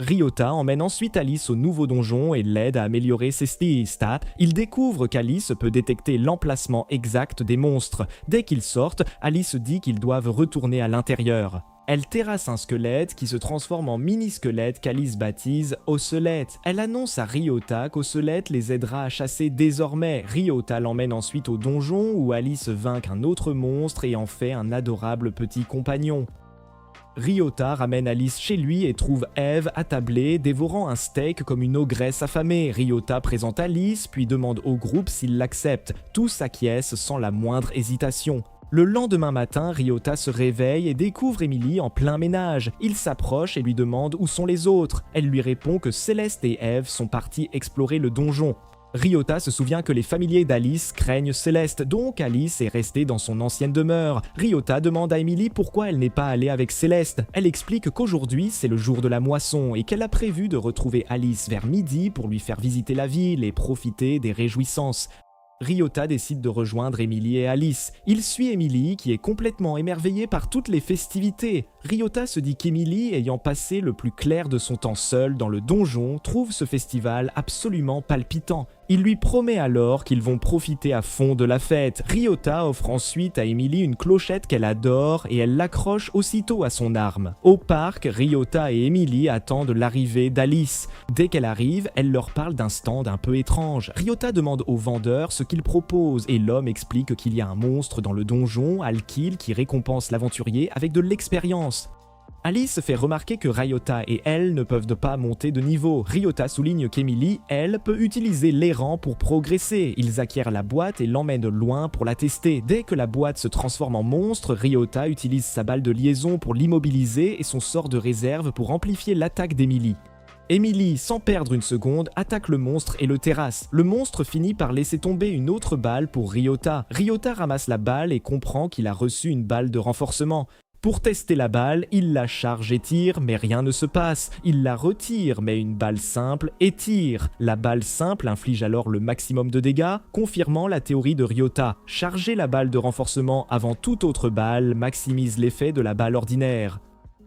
Ryota emmène ensuite Alice au nouveau donjon et l'aide à améliorer ses stats. Il découvre qu'Alice peut détecter l'emplacement exact des monstres. Dès qu'ils sortent, Alice dit qu'ils doivent retourner à l'intérieur. Elle terrasse un squelette qui se transforme en mini-squelette qu'Alice baptise Ocellette. Elle annonce à Ryota qu'Ocellette les aidera à chasser désormais. Ryota l'emmène ensuite au donjon où Alice vainc un autre monstre et en fait un adorable petit compagnon. Ryota ramène Alice chez lui et trouve Eve attablée, dévorant un steak comme une ogresse affamée. Ryota présente Alice, puis demande au groupe s'il l'accepte. Tous acquiescent sans la moindre hésitation. Le lendemain matin, Ryota se réveille et découvre Emily en plein ménage. Il s'approche et lui demande où sont les autres. Elle lui répond que Céleste et Eve sont partis explorer le donjon. Ryota se souvient que les familiers d'Alice craignent Céleste, donc Alice est restée dans son ancienne demeure. Ryota demande à Emily pourquoi elle n'est pas allée avec Céleste. Elle explique qu'aujourd'hui c'est le jour de la moisson et qu'elle a prévu de retrouver Alice vers midi pour lui faire visiter la ville et profiter des réjouissances. Ryota décide de rejoindre Emily et Alice. Il suit Emily qui est complètement émerveillée par toutes les festivités. Ryota se dit qu'Emily, ayant passé le plus clair de son temps seule dans le donjon, trouve ce festival absolument palpitant. Il lui promet alors qu'ils vont profiter à fond de la fête. Ryota offre ensuite à Emily une clochette qu'elle adore et elle l'accroche aussitôt à son arme. Au parc, Ryota et Emily attendent l'arrivée d'Alice. Dès qu'elle arrive, elle leur parle d'un stand un peu étrange. Ryota demande au vendeur ce qu'il propose et l'homme explique qu'il y a un monstre dans le donjon, Alkil, qui récompense l'aventurier avec de l'expérience. Alice fait remarquer que Ryota et elle ne peuvent pas monter de niveau. Ryota souligne qu'Emily, elle, peut utiliser l'airant pour progresser. Ils acquièrent la boîte et l'emmènent loin pour la tester. Dès que la boîte se transforme en monstre, Ryota utilise sa balle de liaison pour l'immobiliser et son sort de réserve pour amplifier l'attaque d'Emily. Emily, sans perdre une seconde, attaque le monstre et le terrasse. Le monstre finit par laisser tomber une autre balle pour Ryota. Ryota ramasse la balle et comprend qu'il a reçu une balle de renforcement. Pour tester la balle, il la charge et tire, mais rien ne se passe. Il la retire, mais une balle simple et tire. La balle simple inflige alors le maximum de dégâts, confirmant la théorie de Ryota. Charger la balle de renforcement avant toute autre balle maximise l'effet de la balle ordinaire.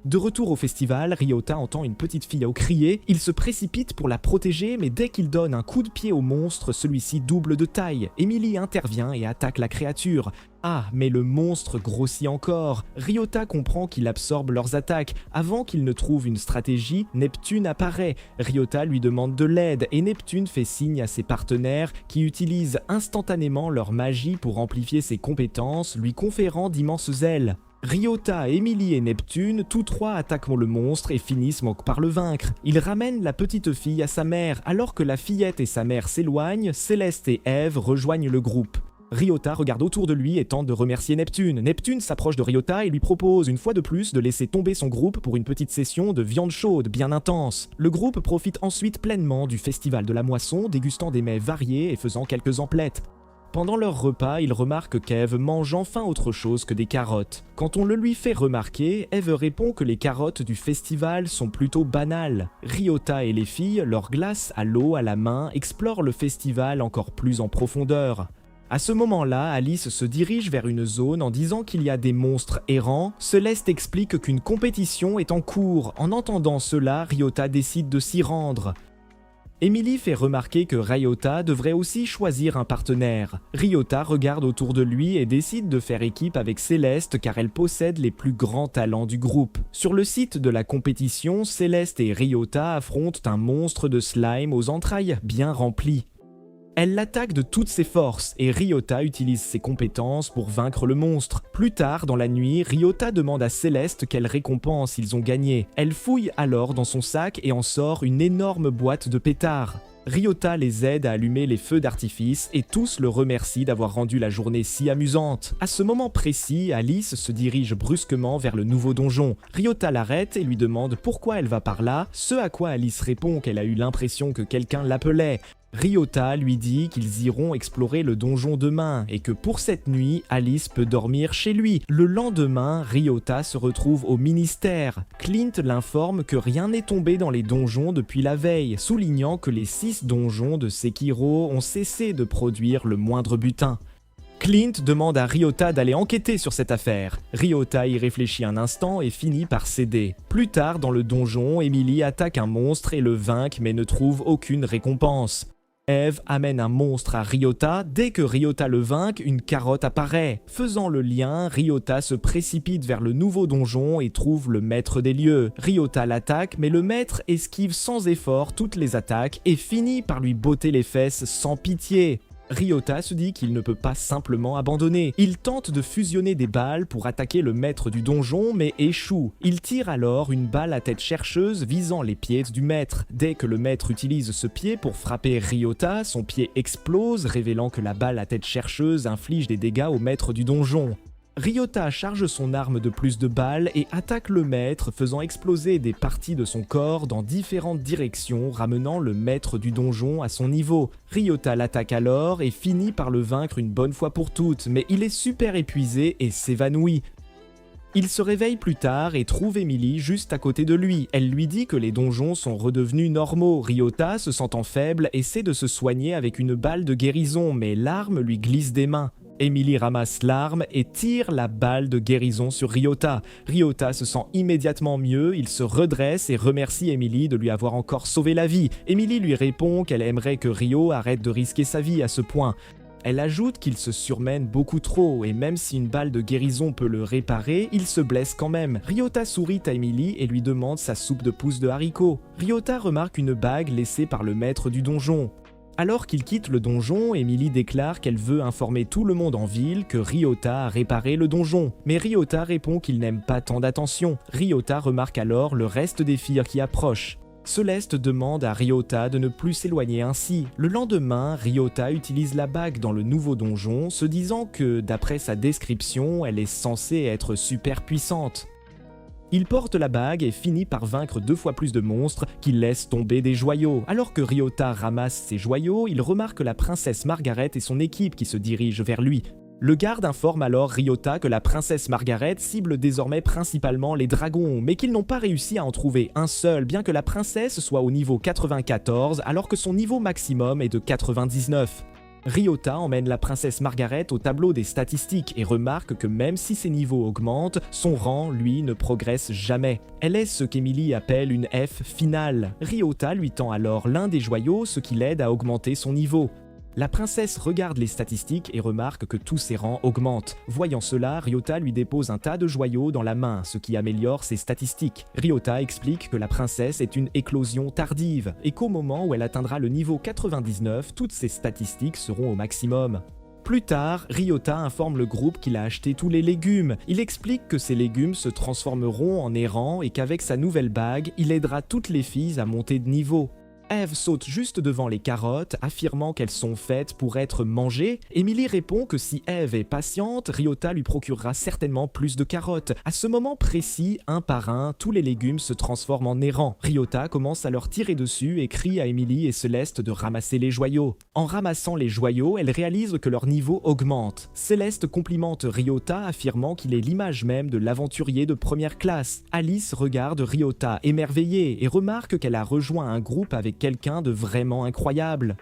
De retour au festival, Ryota entend une petite fille crier. Il se précipite pour la protéger, mais dès qu'il donne un coup de pied au monstre, celui-ci double de taille. Emily intervient et attaque la créature. Ah, mais le monstre grossit encore. Ryota comprend qu'il absorbe leurs attaques. Avant qu'il ne trouve une stratégie, Neptune apparaît. Ryota lui demande de l'aide et Neptune fait signe à ses partenaires qui utilisent instantanément leur magie pour amplifier ses compétences, lui conférant d'immenses ailes. Ryota, Emily et Neptune, tous trois attaquent le monstre et finissent par le vaincre. Ils ramènent la petite fille à sa mère. Alors que la fillette et sa mère s'éloignent, Céleste et Eve rejoignent le groupe. Ryota regarde autour de lui et tente de remercier Neptune. Neptune s'approche de Ryota et lui propose une fois de plus de laisser tomber son groupe pour une petite session de viande chaude bien intense. Le groupe profite ensuite pleinement du festival de la moisson, dégustant des mets variés et faisant quelques emplettes. Pendant leur repas, il remarque qu'Eve mange enfin autre chose que des carottes. Quand on le lui fait remarquer, Eve répond que les carottes du festival sont plutôt banales. Ryota et les filles, leur glace à l'eau à la main, explorent le festival encore plus en profondeur. À ce moment-là, Alice se dirige vers une zone en disant qu'il y a des monstres errants. Céleste explique qu'une compétition est en cours. En entendant cela, Ryota décide de s'y rendre. Emily fait remarquer que Ryota devrait aussi choisir un partenaire. Ryota regarde autour de lui et décide de faire équipe avec Céleste car elle possède les plus grands talents du groupe. Sur le site de la compétition, Céleste et Ryota affrontent un monstre de slime aux entrailles bien remplies. Elle l'attaque de toutes ses forces et Ryota utilise ses compétences pour vaincre le monstre. Plus tard dans la nuit, Ryota demande à Céleste quelle récompense ils ont gagné. Elle fouille alors dans son sac et en sort une énorme boîte de pétards. Ryota les aide à allumer les feux d'artifice et tous le remercient d'avoir rendu la journée si amusante. À ce moment précis, Alice se dirige brusquement vers le nouveau donjon. Ryota l'arrête et lui demande pourquoi elle va par là, ce à quoi Alice répond qu'elle a eu l'impression que quelqu'un l'appelait. Ryota lui dit qu'ils iront explorer le donjon demain et que pour cette nuit, Alice peut dormir chez lui. Le lendemain, Ryota se retrouve au ministère. Clint l'informe que rien n'est tombé dans les donjons depuis la veille, soulignant que les 6 donjons de Sekiro ont cessé de produire le moindre butin. Clint demande à Ryota d'aller enquêter sur cette affaire. Ryota y réfléchit un instant et finit par céder. Plus tard dans le donjon, Emily attaque un monstre et le vainc mais ne trouve aucune récompense. Eve amène un monstre à Ryota. Dès que Ryota le vainc, une carotte apparaît. Faisant le lien, Ryota se précipite vers le nouveau donjon et trouve le maître des lieux. Ryota l'attaque, mais le maître esquive sans effort toutes les attaques et finit par lui botter les fesses sans pitié. Ryota se dit qu'il ne peut pas simplement abandonner. Il tente de fusionner des balles pour attaquer le maître du donjon, mais échoue. Il tire alors une balle à tête chercheuse visant les pieds du maître. Dès que le maître utilise ce pied pour frapper Ryota, son pied explose, révélant que la balle à tête chercheuse inflige des dégâts au maître du donjon. Ryota charge son arme de plus de balles et attaque le maître, faisant exploser des parties de son corps dans différentes directions, ramenant le maître du donjon à son niveau. Ryota l'attaque alors et finit par le vaincre une bonne fois pour toutes, mais il est super épuisé et s'évanouit. Il se réveille plus tard et trouve Emily juste à côté de lui. Elle lui dit que les donjons sont redevenus normaux. Ryota, se sentant faible, essaie de se soigner avec une balle de guérison, mais l'arme lui glisse des mains. Emily ramasse l'arme et tire la balle de guérison sur Ryota. Ryota se sent immédiatement mieux, il se redresse et remercie Emily de lui avoir encore sauvé la vie. Emily lui répond qu'elle aimerait que Ryo arrête de risquer sa vie à ce point. Elle ajoute qu'il se surmène beaucoup trop et même si une balle de guérison peut le réparer, il se blesse quand même. Ryota sourit à Emily et lui demande sa soupe de pousses de haricots. Ryota remarque une bague laissée par le maître du donjon. Alors qu'il quitte le donjon, Emily déclare qu'elle veut informer tout le monde en ville que Ryota a réparé le donjon. Mais Ryota répond qu'il n'aime pas tant d'attention. Ryota remarque alors le reste des filles qui approchent. Céleste demande à Ryota de ne plus s'éloigner ainsi. Le lendemain, Ryota utilise la bague dans le nouveau donjon, se disant que, d'après sa description, elle est censée être super puissante. Il porte la bague et finit par vaincre 2 fois plus de monstres qui laissent tomber des joyaux. Alors que Ryota ramasse ses joyaux, il remarque la princesse Margaret et son équipe qui se dirigent vers lui. Le garde informe alors Ryota que la princesse Margaret cible désormais principalement les dragons, mais qu'ils n'ont pas réussi à en trouver un seul, bien que la princesse soit au niveau 94 alors que son niveau maximum est de 99. Ryota emmène la princesse Margaret au tableau des statistiques et remarque que même si ses niveaux augmentent, son rang, lui, ne progresse jamais. Elle est ce qu'Emily appelle une F finale. Ryota lui tend alors l'un des joyaux, ce qui l'aide à augmenter son niveau. La princesse regarde les statistiques et remarque que tous ses rangs augmentent. Voyant cela, Ryota lui dépose un tas de joyaux dans la main, ce qui améliore ses statistiques. Ryota explique que la princesse est une éclosion tardive et qu'au moment où elle atteindra le niveau 99, toutes ses statistiques seront au maximum. Plus tard, Ryota informe le groupe qu'il a acheté tous les légumes. Il explique que ces légumes se transformeront en errants et qu'avec sa nouvelle bague, il aidera toutes les filles à monter de niveau. Eve saute juste devant les carottes, affirmant qu'elles sont faites pour être mangées. Emily répond que si Eve est patiente, Ryota lui procurera certainement plus de carottes. À ce moment précis, un par un, tous les légumes se transforment en errants. Ryota commence à leur tirer dessus et crie à Emily et Céleste de ramasser les joyaux. En ramassant les joyaux, elle réalise que leur niveau augmente. Céleste complimente Ryota, affirmant qu'il est l'image même de l'aventurier de première classe. Alice regarde Ryota émerveillée et remarque qu'elle a rejoint un groupe avec quelqu'un de vraiment incroyable.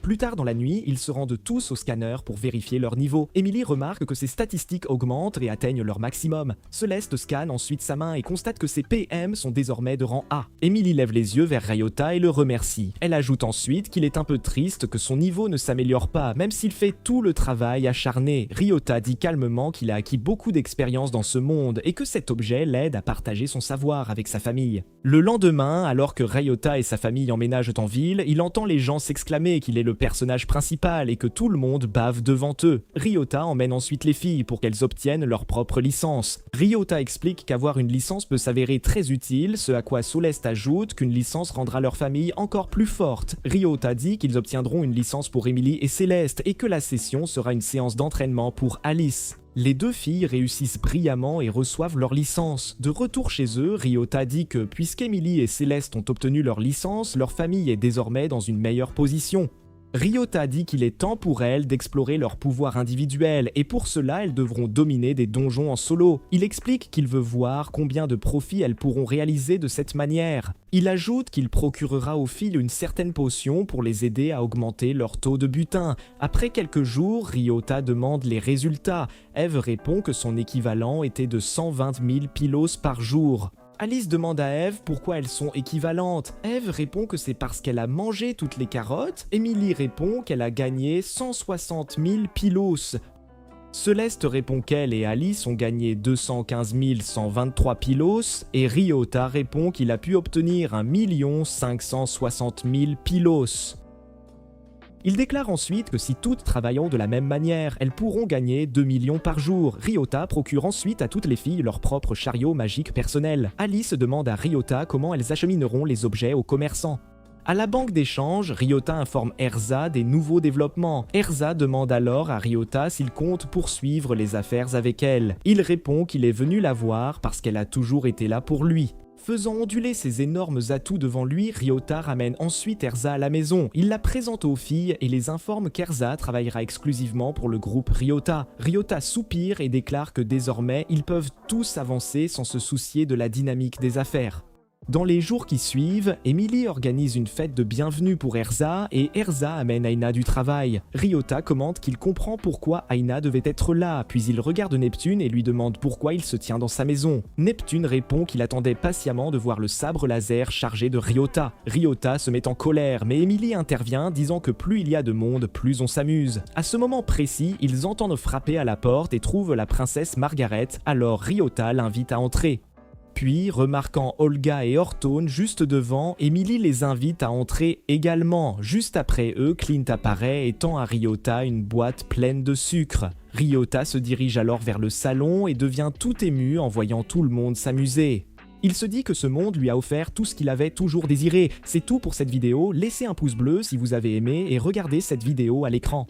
Plus tard dans la nuit, ils se rendent tous au scanner pour vérifier leur niveau. Emily remarque que ses statistiques augmentent et atteignent leur maximum. Céleste scanne ensuite sa main et constate que ses PM sont désormais de rang A. Emily lève les yeux vers Ryota et le remercie. Elle ajoute ensuite qu'il est un peu triste que son niveau ne s'améliore pas, même s'il fait tout le travail acharné. Ryota dit calmement qu'il a acquis beaucoup d'expérience dans ce monde et que cet objet l'aide à partager son savoir avec sa famille. Le lendemain, alors que Ryota et sa famille emménagent en ville, il entend les gens s'exclamer qu'il est le personnage principal et que tout le monde bave devant eux. Ryota emmène ensuite les filles pour qu'elles obtiennent leur propre licence. Ryota explique qu'avoir une licence peut s'avérer très utile, ce à quoi Céleste ajoute qu'une licence rendra leur famille encore plus forte. Ryota dit qu'ils obtiendront une licence pour Emily et Céleste et que la session sera une séance d'entraînement pour Alice. Les deux filles réussissent brillamment et reçoivent leur licence. De retour chez eux, Ryota dit que puisqu'Emily et Céleste ont obtenu leur licence, leur famille est désormais dans une meilleure position. Ryota dit qu'il est temps pour elles d'explorer leur pouvoir individuel et pour cela elles devront dominer des donjons en solo. Il explique qu'il veut voir combien de profits elles pourront réaliser de cette manière. Il ajoute qu'il procurera aux filles une certaine potion pour les aider à augmenter leur taux de butin. Après quelques jours, Ryota demande les résultats. Eve répond que son équivalent était de 120 000 pylos par jour. Alice demande à Eve pourquoi elles sont équivalentes. Eve répond que c'est parce qu'elle a mangé toutes les carottes. Emily répond qu'elle a gagné 160 000 pylos. Céleste répond qu'elle et Alice ont gagné 215 123 pylos et Ryota répond qu'il a pu obtenir 1 560 000 pylos. Il déclare ensuite que si toutes travaillant de la même manière, elles pourront gagner 2 millions par jour. Ryota procure ensuite à toutes les filles leur propre chariot magique personnel. Alice demande à Ryota comment elles achemineront les objets aux commerçants. À la banque d'échange, Ryota informe Erza des nouveaux développements. Erza demande alors à Ryota s'il compte poursuivre les affaires avec elle. Il répond qu'il est venu la voir parce qu'elle a toujours été là pour lui. Faisant onduler ses énormes atouts devant lui, Ryota ramène ensuite Erza à la maison. Il la présente aux filles et les informe qu'Erza travaillera exclusivement pour le groupe Ryota. Ryota soupire et déclare que désormais, ils peuvent tous avancer sans se soucier de la dynamique des affaires. Dans les jours qui suivent, Emily organise une fête de bienvenue pour Erza et Erza amène Aina du travail. Ryota commente qu'il comprend pourquoi Aina devait être là, puis il regarde Neptune et lui demande pourquoi il se tient dans sa maison. Neptune répond qu'il attendait patiemment de voir le sabre laser chargé de Ryota. Ryota se met en colère, mais Emily intervient disant que plus il y a de monde, plus on s'amuse. À ce moment précis, ils entendent frapper à la porte et trouvent la princesse Margaret, alors Ryota l'invite à entrer. Puis, remarquant Olga et Ortone juste devant, Emily les invite à entrer également. Juste après eux, Clint apparaît et tend à Ryota une boîte pleine de sucre. Ryota se dirige alors vers le salon et devient tout ému en voyant tout le monde s'amuser. Il se dit que ce monde lui a offert tout ce qu'il avait toujours désiré. C'est tout pour cette vidéo, laissez un pouce bleu si vous avez aimé et regardez cette vidéo à l'écran.